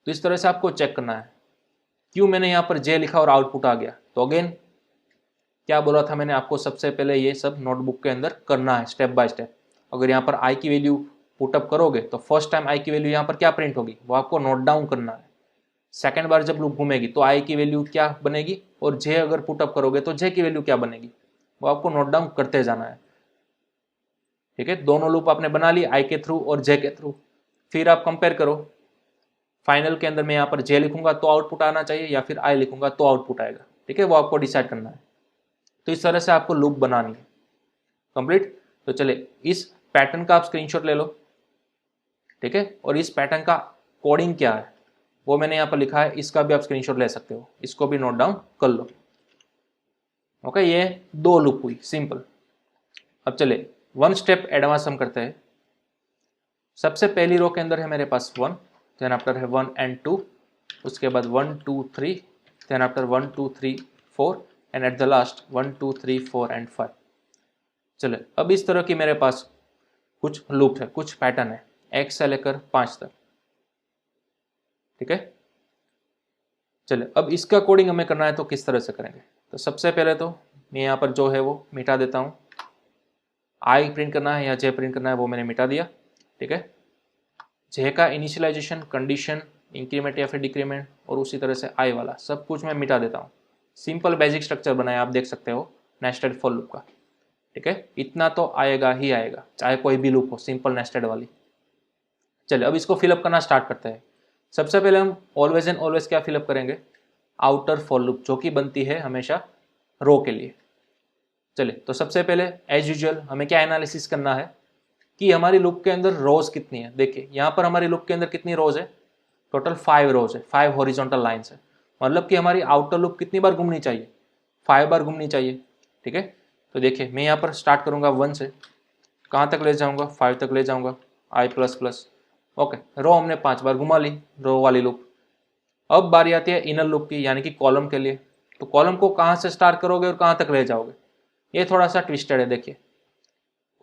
तो इस तरह से आपको चेक करना है। क्यों मैंने यहाँ पर जे लिखा और आउटपुट आ गया, तो अगेन क्या बोला था मैंने आपको, सबसे पहले ये सब नोटबुक के अंदर करना है स्टेप बाय स्टेप। अगर यहाँ पर आई की वैल्यू पुटअप करोगे तो फर्स्ट टाइम आई की वैल्यू यहाँ पर क्या प्रिंट होगी वो आपको नोट डाउन करना है। सेकेंड बार जब लूप घूमेगी तो आई की वैल्यू क्या बनेगी, और जे अगर पुटअप करोगे तो जे की वैल्यू क्या बनेगी, वो आपको नोट डाउन करते जाना है, ठीक है। दोनों लूप आपने बना ली आई के थ्रू और जे के थ्रू, फिर आप कंपेयर करो। फाइनल के अंदर मैं यहाँ पर जे लिखूंगा तो आउटपुट आना चाहिए या फिर आई लिखूंगा तो आउटपुट आएगा, ठीक है, वो आपको डिसाइड करना है। तो इस तरह से आपको लूप बनानी है कंप्लीट। तो चलिए इस पैटर्न का आप स्क्रीनशॉट ले लो, ठीक है, और इस पैटर्न का कोडिंग क्या है वो मैंने यहाँ पर लिखा है, इसका भी आप स्क्रीनशॉट ले सकते हो, इसको भी नोट डाउन कर लो। ओके, ये 2 लूप हुई सिंपल। अब चले 1 स्टेप एडवांस हम करते हैं। सबसे पहली रो के अंदर है मेरे पास 1, देन आफ्टर है 1 एंड 2, उसके बाद 1 2 3, then after 1 2 3 4 and at the last 1 2 3 4 and 5। चले अब इस तरह की मेरे पास कुछ लूप है, कुछ पैटर्न है 1 से लेकर 5 तक, ठीक है। चले अब इसका कोडिंग हमें करना है तो किस तरह से करेंगे। तो सबसे पहले तो मैं यहाँ पर जो है वो मिटा देता हूँ, आई प्रिंट करना है या जे प्रिंट करना है वो मैंने मिटा दिया, ठीक है। जे का इनिशियलाइजेशन, कंडीशन, इंक्रीमेंट या फिर डिक्रीमेंट, और उसी तरह से आई वाला सब कुछ मैं मिटा देता हूँ। सिंपल बेसिक स्ट्रक्चर बनाया आप देख सकते हो नेस्टेड फॉर लूप का, ठीक है। इतना तो आएगा ही आएगा चाहे कोई भी लूप हो, सिंपल नेस्टेड वाली। चलिए अब इसको फिलअप करना स्टार्ट करते हैं। सबसे पहले हम ऑलवेज एंड ऑलवेज क्या फिलअप करेंगे, आउटर फॉर लूप जो कि बनती है हमेशा रो के लिए। चलिए तो सबसे पहले एज यूजुअल हमें क्या एनालिसिस करना है कि हमारी लूप के अंदर रोज कितनी है। देखिए यहाँ पर हमारी लूप के अंदर कितनी रोज है, टोटल 5 रोज है, 5 हॉरिजॉन्टल लाइंस है, मतलब कि हमारी आउटर लूप कितनी बार घूमनी चाहिए, 5 बार घूमनी चाहिए, ठीक है। तो देखिए मैं यहाँ पर स्टार्ट करूँगा 1 से, कहाँ तक ले जाऊँगा, 5 तक ले जाऊँगा, आई प्लस प्लस। ओके, रो हमने 5 बार घुमा ली, रो वाली लूप। अब बारी आती है इनर लूप की, यानी कि कॉलम के लिए। तो कॉलम को कहाँ से स्टार्ट करोगे और कहाँ तक ले जाओगे, ये थोड़ा सा ट्विस्टेड है। देखिए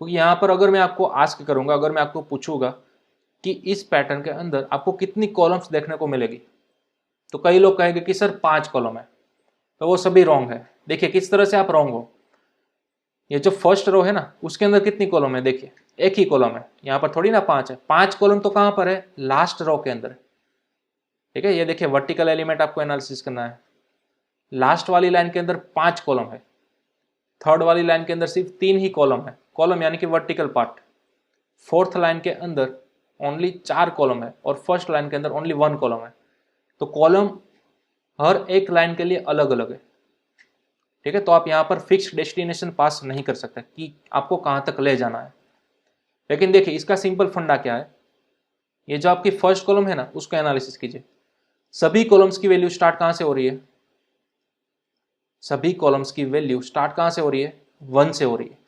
क्योंकि यहाँ पर अगर मैं आपको आस्क करूँगा, अगर मैं आपको पूछूंगा कि इस पैटर्न के अंदर आपको कितनी कॉलम्स देखने को मिलेगी, तो कई लोग कहेंगे कि सर 5 कॉलम है, तो वो सभी रॉन्ग है। देखिए किस तरह से आप रॉन्ग हो, ये जो फर्स्ट रो है ना उसके अंदर कितनी कॉलम है, देखिए एक ही कॉलम है, यहाँ पर थोड़ी ना 5 है। 5 कॉलम तो कहाँ पर है, लास्ट रो के अंदर है, ठीक है, ये देखिए वर्टिकल एलिमेंट आपको एनालिसिस करना है। लास्ट वाली लाइन के अंदर 5 कॉलम है, थर्ड वाली लाइन के अंदर सिर्फ 3 ही कॉलम है, कॉलम यानी कि वर्टिकल पार्ट। फोर्थ लाइन के अंदर ओनली 4 कॉलम है और फर्स्ट लाइन के अंदर ओनली 1 कॉलम है। तो कॉलम हर एक लाइन के लिए अलग अलग है। ठीक है, तो आप यहाँ पर फिक्स्ड डेस्टिनेशन पास नहीं कर सकते कि आपको कहाँ तक ले जाना है। लेकिन देखिए इसका सिंपल फंडा क्या है, ये जो आपकी फर्स्ट कॉलम है ना उसका एनालिसिस कीजिए। सभी कॉलम्स की वैल्यू स्टार्ट कहाँ से हो रही है, सभी कॉलम्स की वैल्यू स्टार्ट कहाँ से हो रही है, 1 से हो रही है।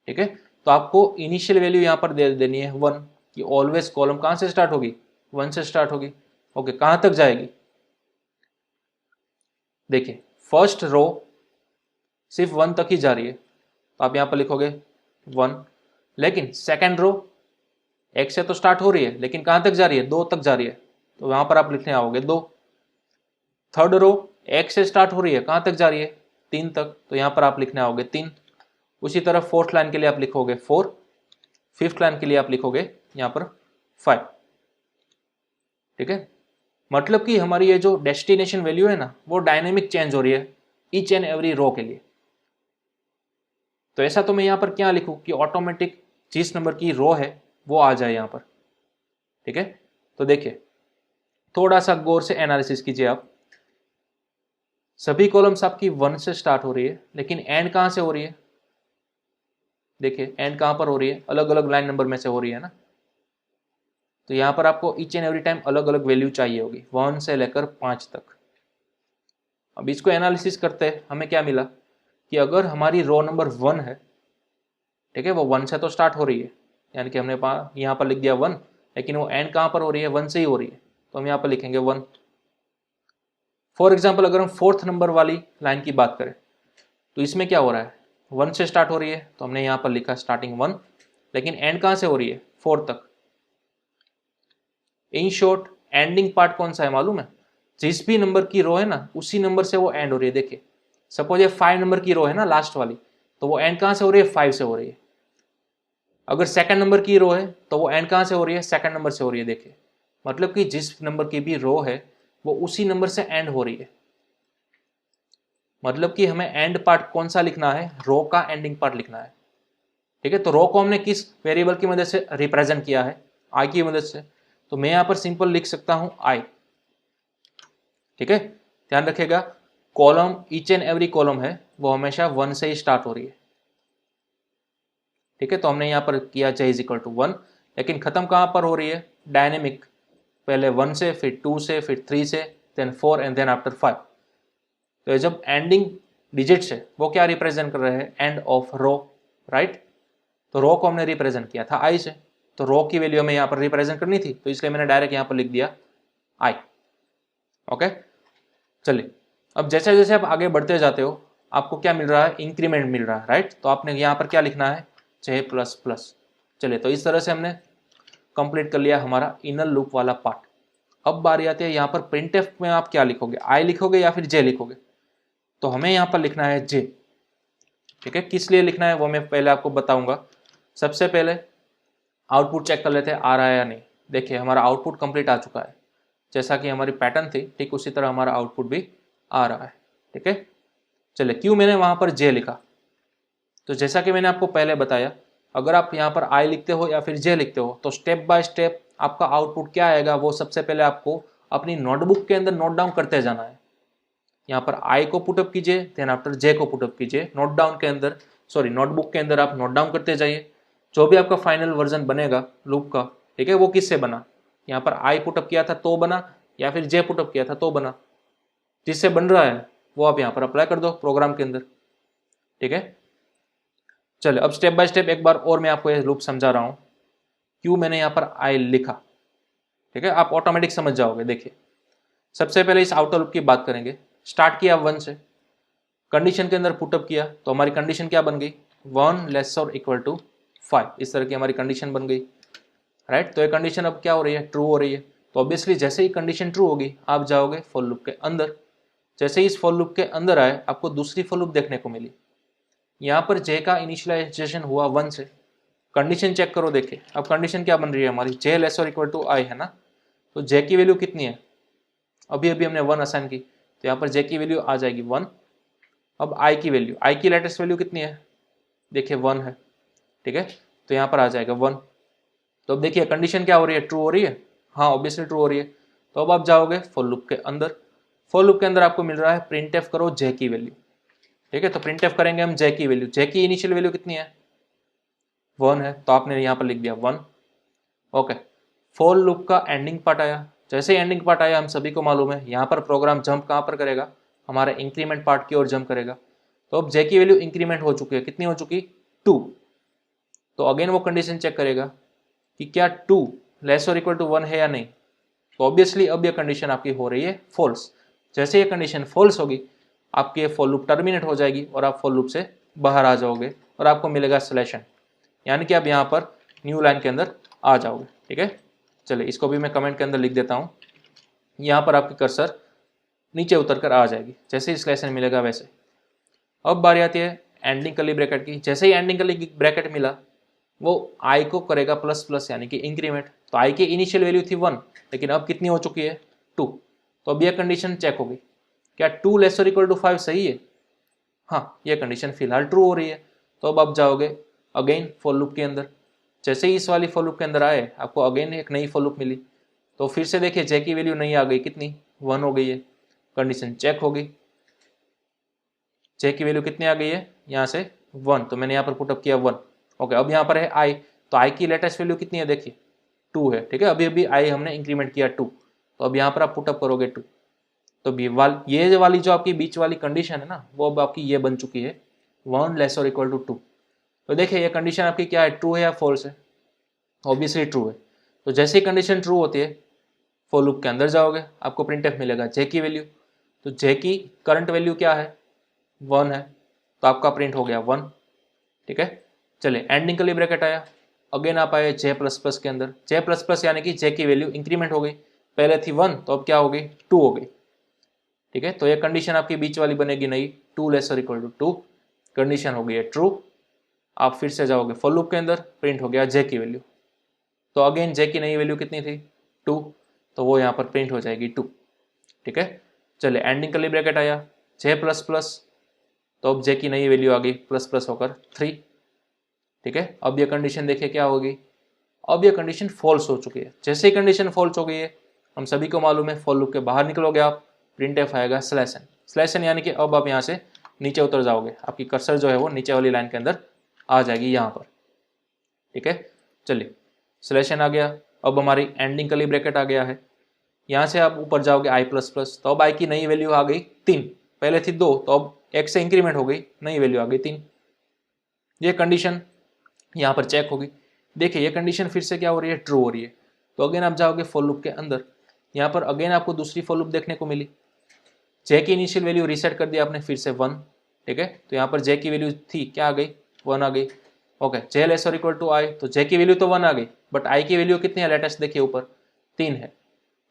ठीक है, तो आपको इनिशियल वैल्यू यहाँ पर दे देनी है 1 कि ऑलवेज कॉलम कहाँ से स्टार्ट होगी, 1 से स्टार्ट होगी। ओके, कहाँ तक जाएगी, देखिए फर्स्ट रो सिर्फ 1 तक ही जा रही है, तो आप यहाँ पर लिखोगे 1। लेकिन सेकेंड रो 1 से तो स्टार्ट हो रही है लेकिन कहाँ तक जा रही है, 2 तक जा रही है, तो यहाँ पर आप लिखने आओगे 2। थर्ड रो 1 से स्टार्ट हो रही है, कहाँ तक जा रही है, 3 तक, तो यहाँ पर आप लिखने आओगे 3। उसी तरह फोर्थ लाइन के लिए आप लिखोगे 4, फिफ्थ लाइन के लिए आप लिखोगे यहाँ पर 5। ठीक है, मतलब कि हमारी ये जो डेस्टिनेशन वैल्यू है ना वो डायनेमिक चेंज हो रही है ईच एंड एवरी रो के लिए। तो ऐसा तो मैं यहाँ पर क्या लिखूँ कि ऑटोमेटिक जिस नंबर की रो है वो आ जाए यहाँ पर। ठीक है, तो देखिए थोड़ा सा गौर से एनालिसिस कीजिए आप। सभी कॉलम्स आपकी 1 से स्टार्ट हो रही है लेकिन एंड कहाँ से हो रही है, देखिए एंड कहाँ पर हो रही है, अलग अलग लाइन नंबर में से हो रही है ना। तो यहाँ पर आपको ईच एंड एवरी टाइम अलग अलग वैल्यू चाहिए होगी 1 से लेकर 5 तक। अब इसको एनालिसिस करते हैं, हमें क्या मिला कि अगर हमारी रो नंबर 1 है, ठीक है, वो 1 से तो स्टार्ट हो रही है, यानी कि हमने यहाँ पर लिख दिया 1, लेकिन वो एंड कहाँ पर हो रही है, 1 से ही हो रही है, तो हम यहाँ पर लिखेंगे 1। फॉर एग्जाम्पल अगर हम फोर्थ नंबर वाली लाइन की बात करें तो इसमें क्या हो रहा है, 1 से स्टार्ट हो रही है, तो हमने यहाँ पर लिखा स्टार्टिंग 1, लेकिन एंड कहाँ से हो रही है, 4 तक। इन शॉर्ट एंडिंग पार्ट कौन सा है मालूम है, जिस भी नंबर की रो है ना उसी नंबर से वो एंड हो रही है। देखिए सपोज ये 5 नंबर की रो है ना लास्ट वाली, तो वो एंड कहाँ से हो रही है, 5 से हो रही है। अगर सेकंड नंबर की रो है तो वो एंड कहाँ से हो रही है, सेकंड नंबर से हो रही है। देखिए मतलब कि जिस नंबर की भी रो है वो उसी नंबर से एंड हो रही है। मतलब कि हमें एंड पार्ट कौन सा लिखना है, रो का एंडिंग पार्ट लिखना है। ठीक है, तो रो को हमने किस वेरिएबल की मदद से रिप्रेजेंट किया है, आई की मदद से, तो मैं यहाँ पर सिंपल लिख सकता हूं आई। ठीक है, ध्यान रखिएगा column each and every column है वो हमेशा 1 से ही स्टार्ट हो रही है। ठीक है, तो हमने यहाँ पर किया j इज इक्वल टू 1, लेकिन खत्म कहाँ पर हो रही है, डायनेमिक, पहले 1 से, फिर 2 से, फिर 3 से, देन 4 एंड देन आफ्टर 5। तो ये जब एंडिंग डिजिट्स है वो क्या रिप्रेजेंट कर रहे हैं, एंड ऑफ रो, राइट। तो रो को हमने रिप्रेजेंट किया था आई से, तो रो की वैल्यू हमें यहाँ पर रिप्रेजेंट करनी थी, तो इसलिए मैंने डायरेक्ट यहाँ पर लिख दिया आई। ओके, चलिए अब जैसे जैसे आप आगे बढ़ते जाते हो आपको क्या मिल रहा है, इंक्रीमेंट मिल रहा है, राइट। तो आपने यहाँ पर क्या लिखना है, j प्लस प्लस। चलिए तो इस तरह से हमने कंप्लीट कर लिया हमारा इनर लूप वाला पार्ट। अब बारी आती है यहाँ पर प्रिंटफ में आप क्या लिखोगे, आई लिखोगे या फिर j लिखोगे। तो हमें यहाँ पर लिखना है j। ठीक है, किस लिए लिखना है वो मैं पहले आपको बताऊंगा। सबसे पहले आउटपुट चेक कर लेते हैं आ रहा है या नहीं। देखिए हमारा आउटपुट कंप्लीट आ चुका है, जैसा कि हमारी पैटर्न थी ठीक उसी तरह हमारा आउटपुट भी आ रहा है। ठीक है, चलिए क्यों मैंने वहाँ पर j लिखा, तो जैसा कि मैंने आपको पहले बताया अगर आप यहाँ पर i लिखते हो या फिर j लिखते हो तो स्टेप बाय स्टेप आपका आउटपुट क्या आएगा वो सबसे पहले आपको अपनी नोटबुक के अंदर नोट डाउन करते जाना है। यहाँ पर i को पुटअप कीजिए, देन आफ्टर j को पुटअप कीजिए, नोट डाउन के अंदर, सॉरी नोटबुक के अंदर आप नोट डाउन करते जाइए। जो भी आपका फाइनल वर्जन बनेगा लूप का, ठीक है, वो किससे बना, यहाँ पर i पुटअप किया था तो बना या फिर j पुटअप किया था तो बना। जिससे बन रहा है वो आप यहाँ पर अप्लाई कर दो प्रोग्राम के अंदर। ठीक है, चलो अब स्टेप बाय स्टेप एक बार और मैं आपको ये लूप समझा रहा हूँ क्यों मैंने यहाँ पर आई लिखा। ठीक है, आप ऑटोमेटिक समझ जाओगे। देखिए सबसे पहले इस आउटर लूप की बात करेंगे। स्टार्ट किया 1 से, कंडीशन के अंदर पुटअप किया तो हमारी कंडीशन क्या बन गई, 1 लेस और इक्वल टू 5, इस तरह की हमारी कंडीशन बन गई, राइट। तो ये कंडीशन अब क्या हो रही है, ट्रू हो रही है। तो ऑब्वियसली जैसे ही कंडीशन ट्रू होगी आप जाओगे फॉर लूप के अंदर। जैसे ही इस फॉर लूप के अंदर आए आपको दूसरी फॉर लूप देखने को मिली। यहाँ पर j का इनिशियलाइजेशन हुआ 1 से, कंडीशन चेक करो। देखिए अब कंडीशन क्या बन रही है हमारी, j लेस और इक्वल टू i है ना, तो j की वैल्यू कितनी है, अभी अभी हमने 1 असाइन की, तो यहाँ पर जे की वैल्यू आ जाएगी 1। अब आई की वैल्यू, आई की लेटेस्ट वैल्यू कितनी है, देखिए 1 है, ठीक है, तो यहाँ पर आ जाएगा 1। तो अब देखिए कंडीशन क्या हो रही है, ट्रू हो रही है, हाँ ऑब्वियसली ट्रू हो रही है। तो अब आप जाओगे फॉर लूप के अंदर, फॉर लूप के अंदर आपको मिल रहा है प्रिंटएफ करो जे की वैल्यू, ठीक है, तो प्रिंटएफ करेंगे हम जे की वैल्यू, जे की इनिशियल वैल्यू कितनी है 1 है, तो आपने यहाँ पर लिख दिया 1। ओके, फॉर लूप का एंडिंग पार्ट आया, जैसे ही एंडिंग पार्ट आया हम सभी को मालूम है यहाँ पर प्रोग्राम जंप कहाँ पर करेगा, हमारे इंक्रीमेंट पार्ट की ओर जंप करेगा। तो अब जे की वैल्यू इंक्रीमेंट हो चुकी है, कितनी हो चुकी 2। तो अगेन वो कंडीशन चेक करेगा कि क्या 2 लेस और इक्वल टू 1 है या नहीं। तो ऑब्वियसली अब ये कंडीशन आपकी हो रही है फॉल्स। जैसे ये कंडीशन फॉल्स होगी आपकी ये फॉर लूप टर्मिनेट हो जाएगी और आप फॉर लूप से बाहर आ जाओगे और आपको मिलेगा सिलेक्शन, यानी कि आप यहाँ पर न्यू लाइन के अंदर आ जाओगे, ठीक है। चलिए इसको भी मैं कमेंट के अंदर लिख देता हूँ, यहाँ पर आपकी कर्सर नीचे उतर कर आ जाएगी, जैसे ही सिलेक्शन मिलेगा वैसे। अब बारी आती है एंडिंग कर्ली ब्रैकेट की, जैसे ही एंडिंग कर्ली ब्रैकेट मिला वो आई को करेगा प्लस प्लस यानी कि इंक्रीमेंट। तो आई की इनिशियल वैल्यू थी 1, लेकिन अब कितनी हो चुकी है 2। तो अब यह कंडीशन चेक होगी, क्या 2 लेस और इक्वल टू 5 सही है, हाँ यह कंडीशन फिलहाल ट्रू हो रही है। तो अब आप जाओगे अगेन फॉर लूप के अंदर, जैसे ही इस वाली फॉर लूप के अंदर आए आपको अगेन एक नई फॉर लूप मिली, तो फिर से देखिए जे की वैल्यू नहीं आ गई, कितनी 1 हो गई है, कंडीशन चेक होगी, जे की वैल्यू कितनी आ गई है यहाँ से 1, तो मैंने यहाँ पर पुटअप किया 1। ओके, अब यहाँ पर है आई, तो आई की लेटेस्ट वैल्यू कितनी है देखिए 2 है, ठीक है, अभी अभी आई हमने इंक्रीमेंट किया 2, तो अब यहाँ पर आप पुटअप करोगे 2। तो ये वाली जो आपकी बीच वाली कंडीशन है ना वो अब आपकी ये बन चुकी है 1 लेस और इक्वल टू 2। तो देखिए ये कंडीशन आपकी क्या है, ट्रू है या फॉल्स है, ऑब्वियसली ट्रू है। तो जैसे ही कंडीशन ट्रू होती है फॉर लूप के अंदर जाओगे आपको प्रिंटएफ मिलेगा जे की वैल्यू, तो जे की करंट वैल्यू क्या है 1 है, तो आपका प्रिंट हो गया 1, ठीक है। चलिए एंडिंग कर्ली ब्रैकेट आया, अगेन आप आए जे प्लस प्लस के अंदर, जे प्लस प्लस यानी कि जे की वैल्यू इंक्रीमेंट हो गई, पहले थी 1 तो अब क्या हो गई 2 हो गई, ठीक है। तो ये कंडीशन आपकी बीच वाली बनेगी नई 2 लेस और इक्वल टू 2, कंडीशन हो गई है ट्रू। आप फिर से जाओगे फॉर लूप के अंदर, प्रिंट हो गया जे की वैल्यू, तो अगेन जे की नई वैल्यू कितनी थी 2, तो वो यहाँ पर प्रिंट हो जाएगी 2, ठीक है। चलिए एंडिंग कर्ली ब्रैकेट आया जे प्लस प्लस, तो अब जे की नई वैल्यू आ गई प्लस प्लस होकर 3, ठीक है। अब ये कंडीशन देखिए क्या होगी, अब ये कंडीशन फॉल्स हो चुकी है। जैसे ही कंडीशन फॉल्स हो गई है हम सभी को मालूम है फॉर लूप के बाहर निकलोगे आप, प्रिंटएफ आएगा स्लैशन, स्लैशन यानी कि अब आप यहाँ से नीचे उतर जाओगे, आपकी कर्सर जो है वो नीचे वाली लाइन के अंदर आ जाएगी यहाँ पर, ठीक है। चलिए स्लैशन आ गया, अब हमारी एंडिंग कर्ली ब्रैकेट आ गया है, यहाँ से आप ऊपर जाओगे आई प्लस प्लस, तो अब आई की नई वैल्यू आ गई 3, पहले थी 2 तो अब 1 से इंक्रीमेंट हो गई, नई वैल्यू आ गई 3। ये कंडीशन यहाँ पर चेक होगी, देखिए ये कंडीशन फिर से क्या हो रही है ट्रू हो रही है। तो अगेन आप जाओगे फॉर लूप के अंदर, यहाँ पर अगेन आपको दूसरी फॉर लूप देखने को मिली, जे की इनिशियल वैल्यू रीसेट कर दिया आपने फिर से 1, ठीक है। तो यहाँ पर जे की वैल्यू थी क्या आ गई 1 आ गई, ओके, जे लेस और इक्वल टू आई, तो जे की वैल्यू तो 1 आ गई बट आई की वैल्यू कितनी है लेटेस्ट देखिए ऊपर 3 है,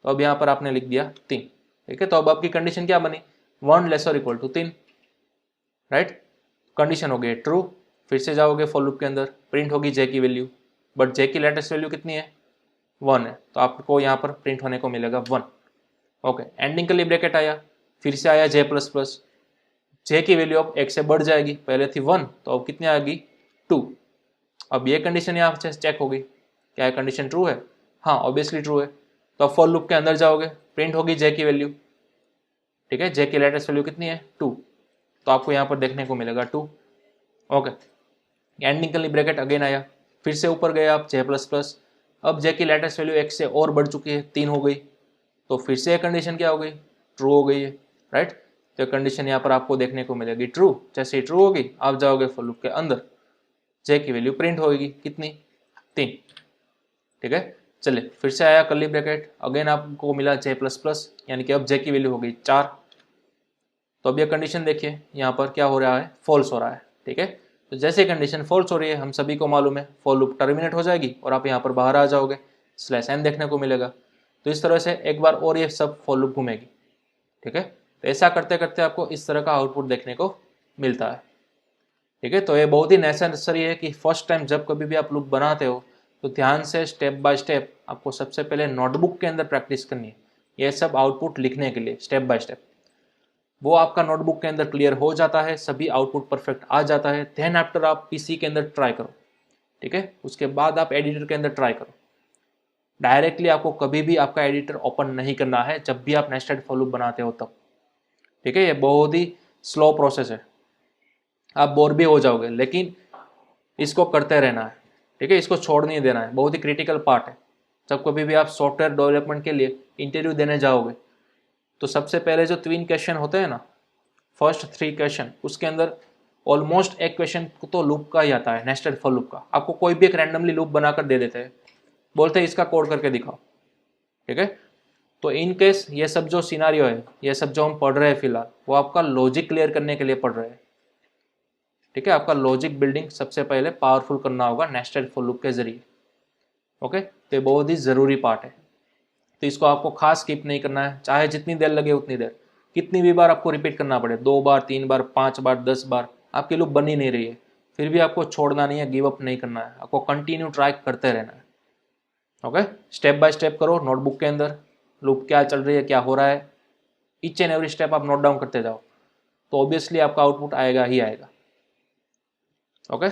तो अब यहाँ पर आपने लिख दिया 3, ठीक है। तो अब आपकी कंडीशन क्या बनी 1 लेस और इक्वल टू 3, राइट, कंडीशन हो गई ट्रू। फिर से जाओगे फॉर लूप के अंदर, प्रिंट होगी जे की वैल्यू, बट जे की लेटेस्ट वैल्यू कितनी है 1 है, तो आपको यहाँ पर प्रिंट होने को मिलेगा 1। ओके, एंडिंग कर्ली ब्रैकेट आया, फिर से आया जे प्लस प्लस, जे की वैल्यू अब 1 से बढ़ जाएगी, पहले थी 1 तो अब कितनी आएगी 2। अब ये कंडीशन यहाँ से चेक होगी, क्या कंडीशन ट्रू है, हाँ ऑब्वियसली ट्रू है। तो अब फॉर लूप के अंदर जाओगे, प्रिंट होगी जे की वैल्यू, ठीक है, जे की लेटेस्ट वैल्यू कितनी है 2, तो आपको यहाँ पर देखने को मिलेगा 2। Okay, ending curly bracket again आया, फिर से ऊपर गए आप जे प्लस प्लस, अब जे की लेटेस्ट वैल्यू 1 से और बढ़ चुकी है 3 हो गई, तो फिर से कंडीशन क्या हो गई ट्रू हो गई है, राइट। तो कंडीशन यहाँ पर आपको देखने को मिलेगी ट्रू। जैसे ही ट्रू होगी आप जाओगे फॉर लूप के अंदर, जे की वैल्यू प्रिंट होगी कितनी 3, ठीक है। चलिए फिर से आया कर्ली ब्रैकेट, अगेन आपको मिला जे प्लस प्लस, यानी कि अब जे की वैल्यू हो गई 4। तो अब ये कंडीशन देखिए यहाँ पर क्या हो रहा है फॉल्स हो रहा है, ठीक है। तो जैसे कंडीशन फॉल्स हो रही है हम सभी को मालूम है फॉर लूप टर्मिनेट हो जाएगी और आप यहाँ पर बाहर आ जाओगे, स्लैश एन देखने को मिलेगा। तो इस तरह से एक बार और ये सब फॉर लूप घूमेगी, ठीक है। तो ऐसा करते करते आपको इस तरह का आउटपुट देखने को मिलता है, ठीक है। तो ये बहुत ही नेसेसरी है कि फर्स्ट टाइम जब कभी भी आप लूप बनाते हो तो ध्यान से स्टेप बाय स्टेप आपको सबसे पहले नोटबुक के अंदर प्रैक्टिस करनी है। ये सब आउटपुट लिखने के लिए स्टेप बाय स्टेप। वो आपका नोटबुक के अंदर क्लियर हो जाता है, सभी आउटपुट परफेक्ट आ जाता है। देन आफ्टर आप पीसी के अंदर ट्राई करो, ठीक है। उसके बाद आप एडिटर के अंदर ट्राई करो। डायरेक्टली आपको कभी भी आपका एडिटर ओपन नहीं करना है जब भी आप नेस्टेड फॉर लूप बनाते हो तब, ठीक है। ये बहुत ही स्लो प्रोसेस है, आप बोर भी हो जाओगे, लेकिन इसको करते रहना है, ठीक है। इसको छोड़ नहीं देना है, बहुत ही क्रिटिकल पार्ट है। जब कभी भी आप सॉफ्टवेयर डेवलपमेंट के लिए इंटरव्यू देने जाओगे तो सबसे पहले जो 3 क्वेश्चन होते हैं ना, फर्स्ट 3 क्वेश्चन, उसके अंदर ऑलमोस्ट एक क्वेश्चन तो लूप का ही आता है, नेस्टेड फॉर लूप का। आपको कोई भी एक रैंडमली लूप बनाकर दे देते हैं, बोलते हैं इसका कोड करके दिखाओ, ठीक है। तो इन केस ये सब जो सिनारियो है, ये सब जो हम पढ़ रहे हैं फिलहाल, वो आपका लॉजिक क्लियर करने के लिए पढ़ रहे हैं, ठीक है। आपका लॉजिक बिल्डिंग सबसे पहले पावरफुल करना होगा नेस्टेड फॉर लूप के जरिए, ओके। तो ये बहुत ही ज़रूरी पार्ट है, तो इसको आपको खास स्किप नहीं करना है, चाहे जितनी देर लगे उतनी देर, कितनी भी बार आपको रिपीट करना पड़े, 2 बार 3 बार 5 बार 10 बार, आपकी लूप बन ही नहीं रही है, फिर भी आपको छोड़ना नहीं है, गिव अप नहीं करना है, आपको कंटिन्यू ट्राई करते रहना है, ओके। स्टेप बाय स्टेप करो, नोटबुक के अंदर लूप क्या चल रही है, क्या हो रहा है, ईच एंड एवरी स्टेप आप नोट डाउन करते जाओ, तो ऑब्वियसली आपका आउटपुट आएगा ही आएगा, ओके।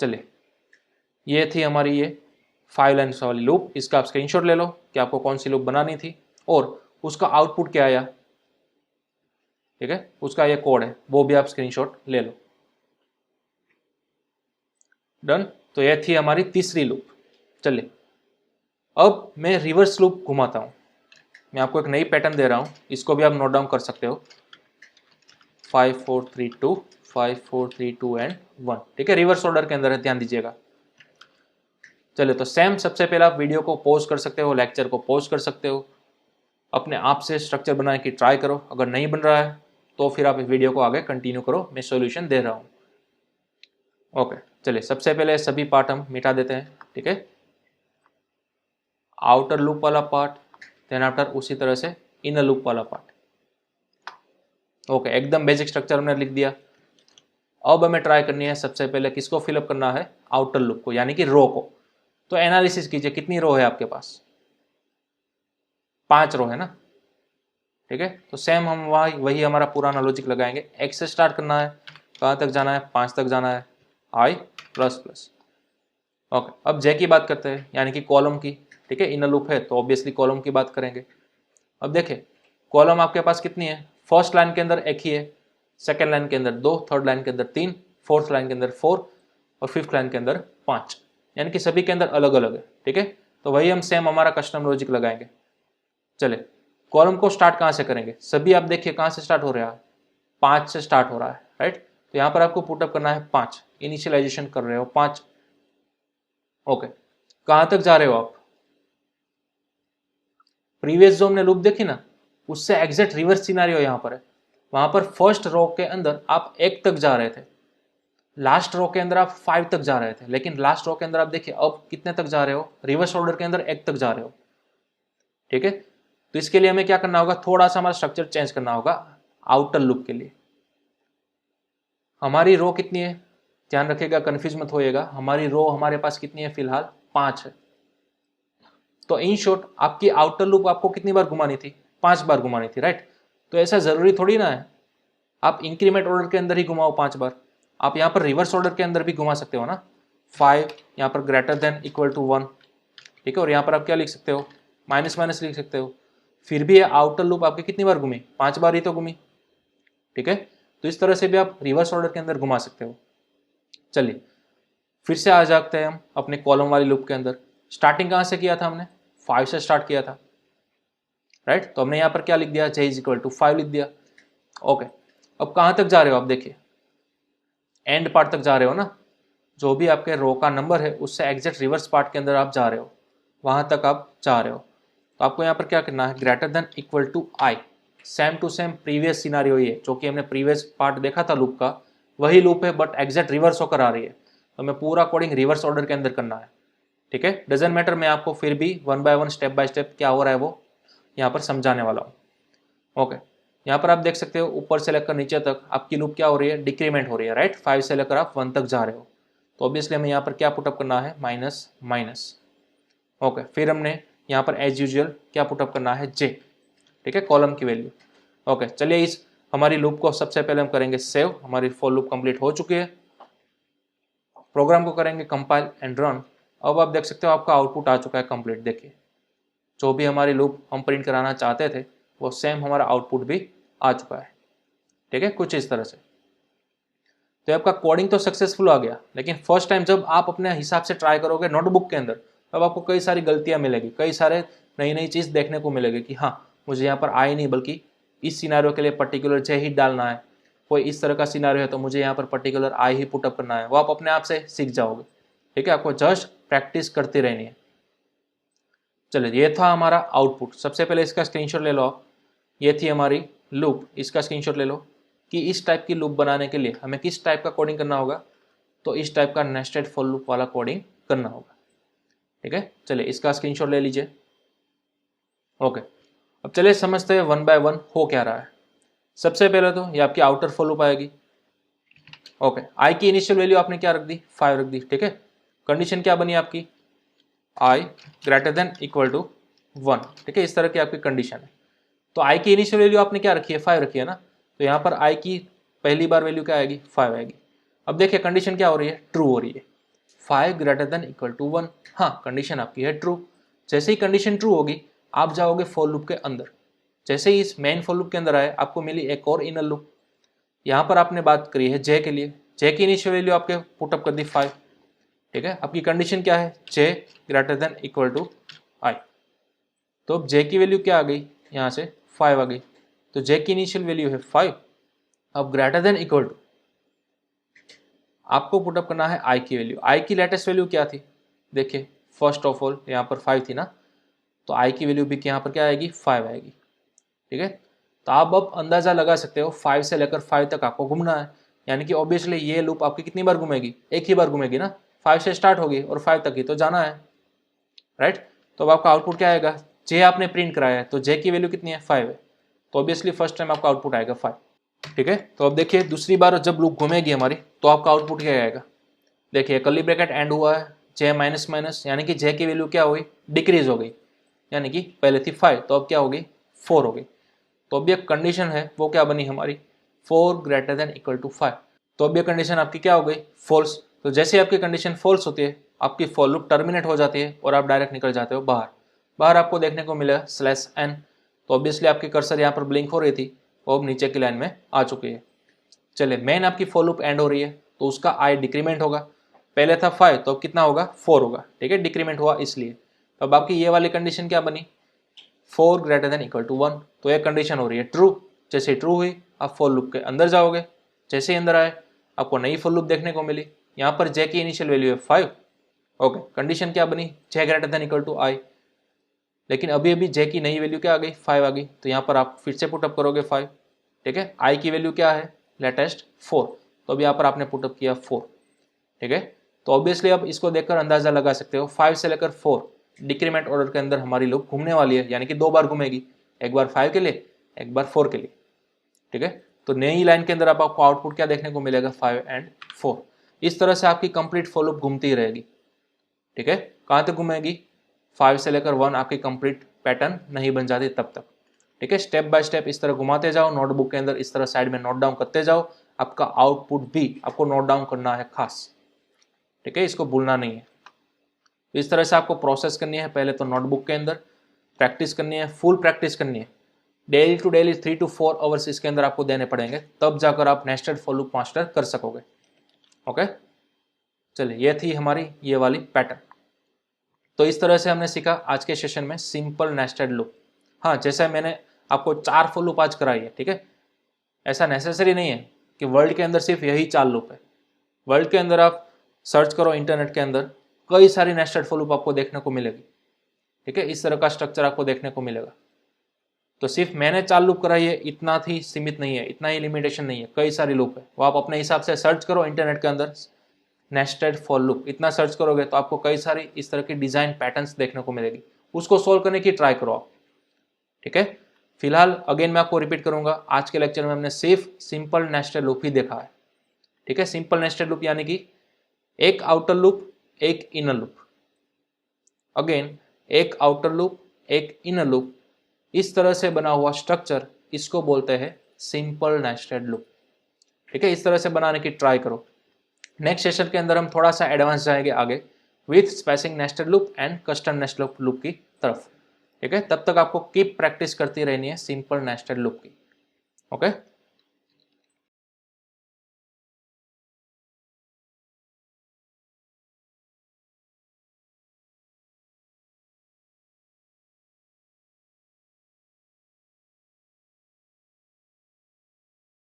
चलिए, ये थी हमारी ये 5 लाइन्स वाली लूप। इसका आप स्क्रीनशॉट ले लो कि आपको कौन सी लूप बनानी थी और उसका आउटपुट क्या आया, ठीक है। उसका ये कोड है, वो भी आप स्क्रीनशॉट ले लो। डन। तो ये थी हमारी तीसरी लूप। चलिए, अब मैं रिवर्स लूप घुमाता हूँ। मैं आपको एक नई पैटर्न दे रहा हूँ, इसको भी आप नोट डाउन कर सकते हो। 5 4 3 2 5 4 3 2 एंड 1, ठीक है। रिवर्स ऑर्डर के अंदर है, ध्यान दीजिएगा। चलिए, तो सेम सबसे पहले आप वीडियो को पॉज कर सकते हो, लेक्चर को पॉज कर सकते हो, अपने आप से स्ट्रक्चर बनाने की ट्राई करो। अगर नहीं बन रहा है तो फिर आप इस वीडियो को आगे कंटिन्यू करो, मैं सॉल्यूशन दे रहा हूँ, ओके। चलिए, सबसे पहले सभी पार्ट हम मिटा देते हैं, ठीक है। आउटर लूप वाला पार्ट, देन आफ्टर उसी तरह से इनर लूप वाला पार्ट, ओके। एकदम बेसिक स्ट्रक्चर हमने लिख दिया। अब हमें ट्राई करनी है सबसे पहले किसको फिलअप करना है, आउटर लूप को, यानी कि रो को। तो एनालिसिस कीजिए, कितनी रो है आपके पास, 5 रो है ना, ठीक है। तो सेम हम वही हमारा पुराना लॉजिक लगाएंगे। एक्स से स्टार्ट करना है, कहाँ तक जाना है, 5 तक जाना है, आई प्लस प्लस, ओके। अब जे की बात करते हैं, यानी कि कॉलम की, ठीक है। इनर लूप है तो ऑब्वियसली कॉलम की बात करेंगे। अब देखिए, कॉलम आपके पास कितनी है, फर्स्ट लाइन के अंदर एक ही है, सेकेंड लाइन के अंदर 2, थर्ड लाइन के अंदर 3, फोर्थ लाइन के अंदर 4 और फिफ्थ लाइन के अंदर 5, यानी कि सभी के अंदर अलग अलग है, ठीक है। तो वही हम सेम हमारा कस्टम लॉजिक लगाएंगे। चले, कॉलम को स्टार्ट कहाँ से करेंगे, सभी आप देखिए कहाँ से स्टार्ट हो रहा है, 5 से स्टार्ट हो रहा है, राइट। तो यहाँ पर आपको पुटअप करना है 5, इनिशियलाइजेशन कर रहे हो 5, ओके। कहाँ तक जा रहे हो आप, प्रीवियस जो हमने लूप देखी ना, उससे एग्जैक्ट रिवर्स सिनारियो यहाँ पर है। वहां पर फर्स्ट रो के अंदर आप 1 तक जा रहे थे, लास्ट रो के अंदर आप 5 तक जा रहे थे, लेकिन लास्ट रो के अंदर आप देखिए अब कितने तक जा रहे हो, रिवर्स ऑर्डर के अंदर 1 तक जा रहे हो, ठीक है। तो इसके लिए हमें क्या करना होगा, थोड़ा सा हमारा स्ट्रक्चर चेंज करना होगा आउटर लूप के लिए। हमारी रो कितनी है, ध्यान रखिएगा, कंफ्यूज मत होइएगा। हमारी रो हमारे पास कितनी है, फिलहाल 5 है। तो इन शॉर्ट आपकी आउटर लूप आपको कितनी बार घुमानी थी, 5 बार घुमानी थी, राइट। तो ऐसा जरूरी थोड़ी ना है आप इंक्रीमेंट ऑर्डर के अंदर ही घुमाओ 5 बार, आप यहाँ पर रिवर्स ऑर्डर के अंदर भी घुमा सकते हो ना। 5 यहाँ पर ग्रेटर देन इक्वल टू 1, ठीक है। और यहाँ पर आप क्या लिख सकते हो, माइनस माइनस लिख सकते हो। फिर भी ये आउटर लूप आपकी कितनी बार घूमी, 5 बार ही तो घूमी, ठीक है। तो इस तरह से भी आप रिवर्स ऑर्डर के अंदर घुमा सकते हो। चलिए, फिर से आ जाते हैं हम अपने कॉलम वाली लूप के अंदर। स्टार्टिंग कहाँ से किया था हमने, 5 से स्टार्ट किया था, राइट। तो हमने यहाँ पर क्या लिख दिया, j इक्वल टू 5 लिख दिया, ओके। अब कहाँ तक जा रहे हो आप देखिए, एंड पार्ट तक जा रहे हो ना, जो भी आपके रो का नंबर है उससे एग्जैक्ट रिवर्स पार्ट के अंदर आप जा रहे हो, वहां तक आप जा रहे हो। तो आपको यहाँ पर क्या करना है, greater than equal to I, same to same previous scenario ही है, जो कि हमने प्रीवियस पार्ट देखा था लूप का, वही लूप है बट एग्जैक्ट रिवर्स होकर आ रही है। तो हमें पूरा कोडिंग रिवर्स ऑर्डर के अंदर करना है, ठीक है। डजंट मैटर, मैं आपको फिर भी 1 बाय 1 स्टेप बाय स्टेप क्या हो रहा है वो यहाँ पर समझाने वाला हूँ, ओके। यहाँ पर आप देख सकते हो ऊपर से लेकर नीचे तक आपकी लूप क्या हो रही है, डिक्रीमेंट हो रही है, राइट। 5 से लेकर आप 1 तक जा रहे हो, तो ऑब्वियसली हमें यहाँ पर क्या पुटअप करना है, माइनस माइनस, ओके। फिर हमने यहाँ पर एज यूजुअल क्या पुटअप करना है, जे, ठीक है, कॉलम की वैल्यू। ओके, चलिए इस हमारी लूप को सबसे पहले हम करेंगे सेव। हमारी फॉर लूप कंप्लीट हो चुकी है। प्रोग्राम को करेंगे कंपाइल एंड रन। अब आप देख सकते हो आपका आउटपुट आ चुका है कंप्लीट। देखिए जो भी हमारी लूप हम प्रिंट कराना चाहते थे वो सेम हमारा आउटपुट भी आ चुका है। ठीक है, कुछ इस तरह से। तो आपका कोडिंग तो सक्सेसफुल आ गया, लेकिन फर्स्ट टाइम जब आप अपने हिसाब से ट्राई करोगे नोटबुक के अंदर, तब आपको कई सारी गलतियां मिलेगी, कई सारे नई नई चीज़ देखने को मिलेगी कि हाँ मुझे यहाँ पर आई नहीं, बल्कि इस सिनारियो के लिए पर्टिकुलर जे ही डालना है। कोई इस तरह का सिनारियो है तो मुझे यहाँ पर पर्टिकुलर आई ही पुटअप करना है। वो आप अपने आप से सीख जाओगे। ठीक है, आपको जस्ट प्रैक्टिस करती रहनी है। चलिए ये था हमारा आउटपुट। सबसे पहले इसका स्क्रीनशॉट ले लो आप। ये थी हमारी लूप, इसका स्क्रीनशॉट ले लो कि इस टाइप की लूप बनाने के लिए हमें किस टाइप का कोडिंग करना होगा। तो इस टाइप का नेस्टेड फॉर लूप वाला कोडिंग करना होगा। ठीक है, चलिए इसका स्क्रीनशॉट ले लीजिए। ओके, अब चलिए समझते हैं वन बाय वन हो क्या रहा है। सबसे पहले तो ये आपकी आउटर फॉर लूप आएगी। ओके, आई की इनिशियल वैल्यू आपने क्या रख दी, 5 रख दी। ठीक है, कंडीशन क्या बनी आपकी, आई ग्रेटर देन इक्वल टू 1। ठीक है, इस तरह की आपकी कंडीशन है। तो आई की इनिशियल वैल्यू आपने क्या रखी है, 5 रखी है ना। तो यहाँ पर आई की पहली बार वैल्यू क्या आएगी, 5 आएगी। अब देखिए कंडीशन क्या हो रही है, ट्रू हो रही है। 5 ग्रेटर देन इक्वल टू 1। हाँ, कंडीशन आपकी है ट्रू। जैसे ही कंडीशन ट्रू होगी आप जाओगे फॉर लूप के अंदर। जैसे ही इस मेन फॉर लूप के अंदर आए आपको मिली एक और इनर लूप। यहाँ पर आपने बात करी है जे के लिए। जे की इनिशियल वैल्यू आपके पुटअप कर दी 5। ठीक है, आपकी कंडीशन क्या है, जे ग्रेटर देन इक्वल टू आई। तो अब जे की वैल्यू क्या आ गई, यहाँ से 5 आ गई। तो जे की इनिशियल वैल्यू है 5। अब ग्रेटर देन इक्वल टू आपको पुटअप करना है आई की वैल्यू। आई की लेटेस्ट वैल्यू क्या थी, देखिए फर्स्ट ऑफ ऑल यहाँ पर 5 थी ना, तो आई की वैल्यू भी यहाँ पर क्या आएगी, 5 आएगी। ठीक है, तो आप अब अंदाजा लगा सकते हो 5 से लेकर 5 तक आपको घूमना है। यानी कि ऑब्वियसली ये लूप आपकी कितनी बार घूमेगी, एक ही बार घूमेगी ना। 5 से स्टार्ट होगी और 5 तक ही तो जाना है, राइट। तो अब आपका आउटपुट क्या आएगा, जे आपने प्रिंट कराया है तो जे की वैल्यू कितनी है, 5 है। तो ऑब्वियसली फर्स्ट टाइम आपका आउटपुट आएगा 5। ठीक है, तो अब देखिए दूसरी बार जब लूप घूमेगी हमारी तो आपका आउटपुट क्या आएगा। देखिए कर्ली ब्रैकेट एंड हुआ है, जे माइनस माइनस, यानी कि जे की वैल्यू क्या हो गई, डिक्रीज हो गई। यानी कि पहले थी 5 तो अब क्या हो गई, 4 हो गई। तो अब ये कंडीशन है वो क्या बनी हमारी, 4 ग्रेटर देन इक्वल टू 5। तो अब ये कंडीशन आपकी क्या हो गई, फॉल्स। तो जैसे आपकी कंडीशन फॉल्स होती है आपकी फॉर लूप टर्मिनेट हो जाती है और आप डायरेक्ट निकल जाते हो बाहर। बाहर आपको देखने को मिला /n। तो ऑब्वियसली आपकी कर्सर यहाँ पर ब्लिंक हो रही थी, वो अब नीचे की लाइन में आ चुकी है। चलिए मेन आपकी फॉर लूप एंड हो रही है तो उसका आई डिक्रीमेंट होगा। पहले था 5 तो अब कितना होगा, 4 होगा। ठीक है, डिक्रीमेंट हुआ इसलिए। तो अब आपकी ये वाली कंडीशन क्या बनी, 4 ग्रेटर देन इक्वल टू 1। तो ये कंडीशन हो रही है ट्रू। जैसे ट्रू हुई आप फॉर लूप के अंदर जाओगे। जैसे ही अंदर आए आपको नई फॉर लूप देखने को मिली। यहाँ पर जे की इनिशियल वैल्यू है 5। ओके, कंडीशन क्या बनी, जे ग्रेटर देन इक्वल टू आई। लेकिन अभी अभी जे की नई वैल्यू क्या आ गई, 5 आ गई। तो यहाँ पर आप फिर से पुटअप करोगे 5। ठीक है, आई की वैल्यू क्या है, लेटेस्ट 4। तो अभी यहाँ पर आपने पुटअप किया 4। ठीक है, तो ऑब्वियसली अब इसको देखकर अंदाजा लगा सकते हो 5 से लेकर 4 डिक्रीमेंट ऑर्डर के अंदर हमारी लूप घूमने वाली है। यानी कि 2 बार घूमेगी, एक बार 5 के लिए, एक बार 4 के लिए। ठीक है, तो नई लाइन के अंदर आपको आउटपुट क्या देखने को मिलेगा, 5 एंड 4। इस तरह से आपकी कंप्लीट फॉर लूप घूमती ही रहेगी। ठीक है, कहाँ तक घूमेगी, 5 से लेकर 1 आपकी कंप्लीट पैटर्न नहीं बन जाती तब तक। ठीक है, स्टेप बाय स्टेप इस तरह घुमाते जाओ नोटबुक के अंदर, इस तरह साइड में नोट डाउन करते जाओ। आपका आउटपुट भी आपको नोट डाउन करना है खास। ठीक है, इसको भूलना नहीं है। तो इस तरह से आपको प्रोसेस करनी है। पहले तो नोटबुक के अंदर प्रैक्टिस करनी है, फुल प्रैक्टिस करनी है। Daily to daily 3 to 4 hours इसके अंदर आपको देने पड़ेंगे, तब जाकर आप नेस्टेड फॉर लूप मास्टर कर सकोगे। ओके, चलिए ये थी हमारी ये वाली पैटर्न। तो इस तरह से हमने सीखा आज के सेशन में सिंपल नेस्टेड लूप। हाँ, जैसे मैंने आपको 4 फॉर लूप आज कराई है। ठीक है, ऐसा नेसेसरी नहीं है कि वर्ल्ड के अंदर सिर्फ यही 4 लूप है। वर्ल्ड के अंदर आप सर्च करो इंटरनेट के अंदर, कई सारी नेस्टेड फॉर लूप आपको देखने को मिलेगी। ठीक है, इस तरह का स्ट्रक्चर आपको देखने को मिलेगा। तो सिर्फ मैंने 4 लूप कराई है इतना ही सीमित नहीं है, इतना ही लिमिटेशन नहीं है, कई सारी लूप है। वो आप अपने हिसाब से सर्च करो इंटरनेट के अंदर, नेस्टेड फॉर लूप इतना सर्च करोगे तो आपको कई सारी इस तरह की डिजाइन पैटर्न्स देखने को मिलेगी। उसको सोल्व करने की ट्राई करो आप। ठीक है, फिलहाल अगेन मैं आपको रिपीट करूंगा, आज के लेक्चर में हमने सिर्फ सिंपल नेस्टेड लूप ही देखा है। ठीक है, सिंपल नेस्टेड लूप यानी कि एक आउटर लूप एक इनर लूप, अगेन एक आउटर लूप एक इनर लूप, इस तरह से बना हुआ स्ट्रक्चर, इसको बोलते हैं सिंपल नेस्टेड लूप। ठीक है, इस तरह से बनाने की ट्राई करो। नेक्स्ट सेशन के अंदर हम थोड़ा सा एडवांस जाएंगे आगे with spacing nested loop and custom nested loop की तरफ। ठीक है, तब तक आपको कीप प्रैक्टिस करती रहनी है सिंपल नेस्टेड लूप की। ओके।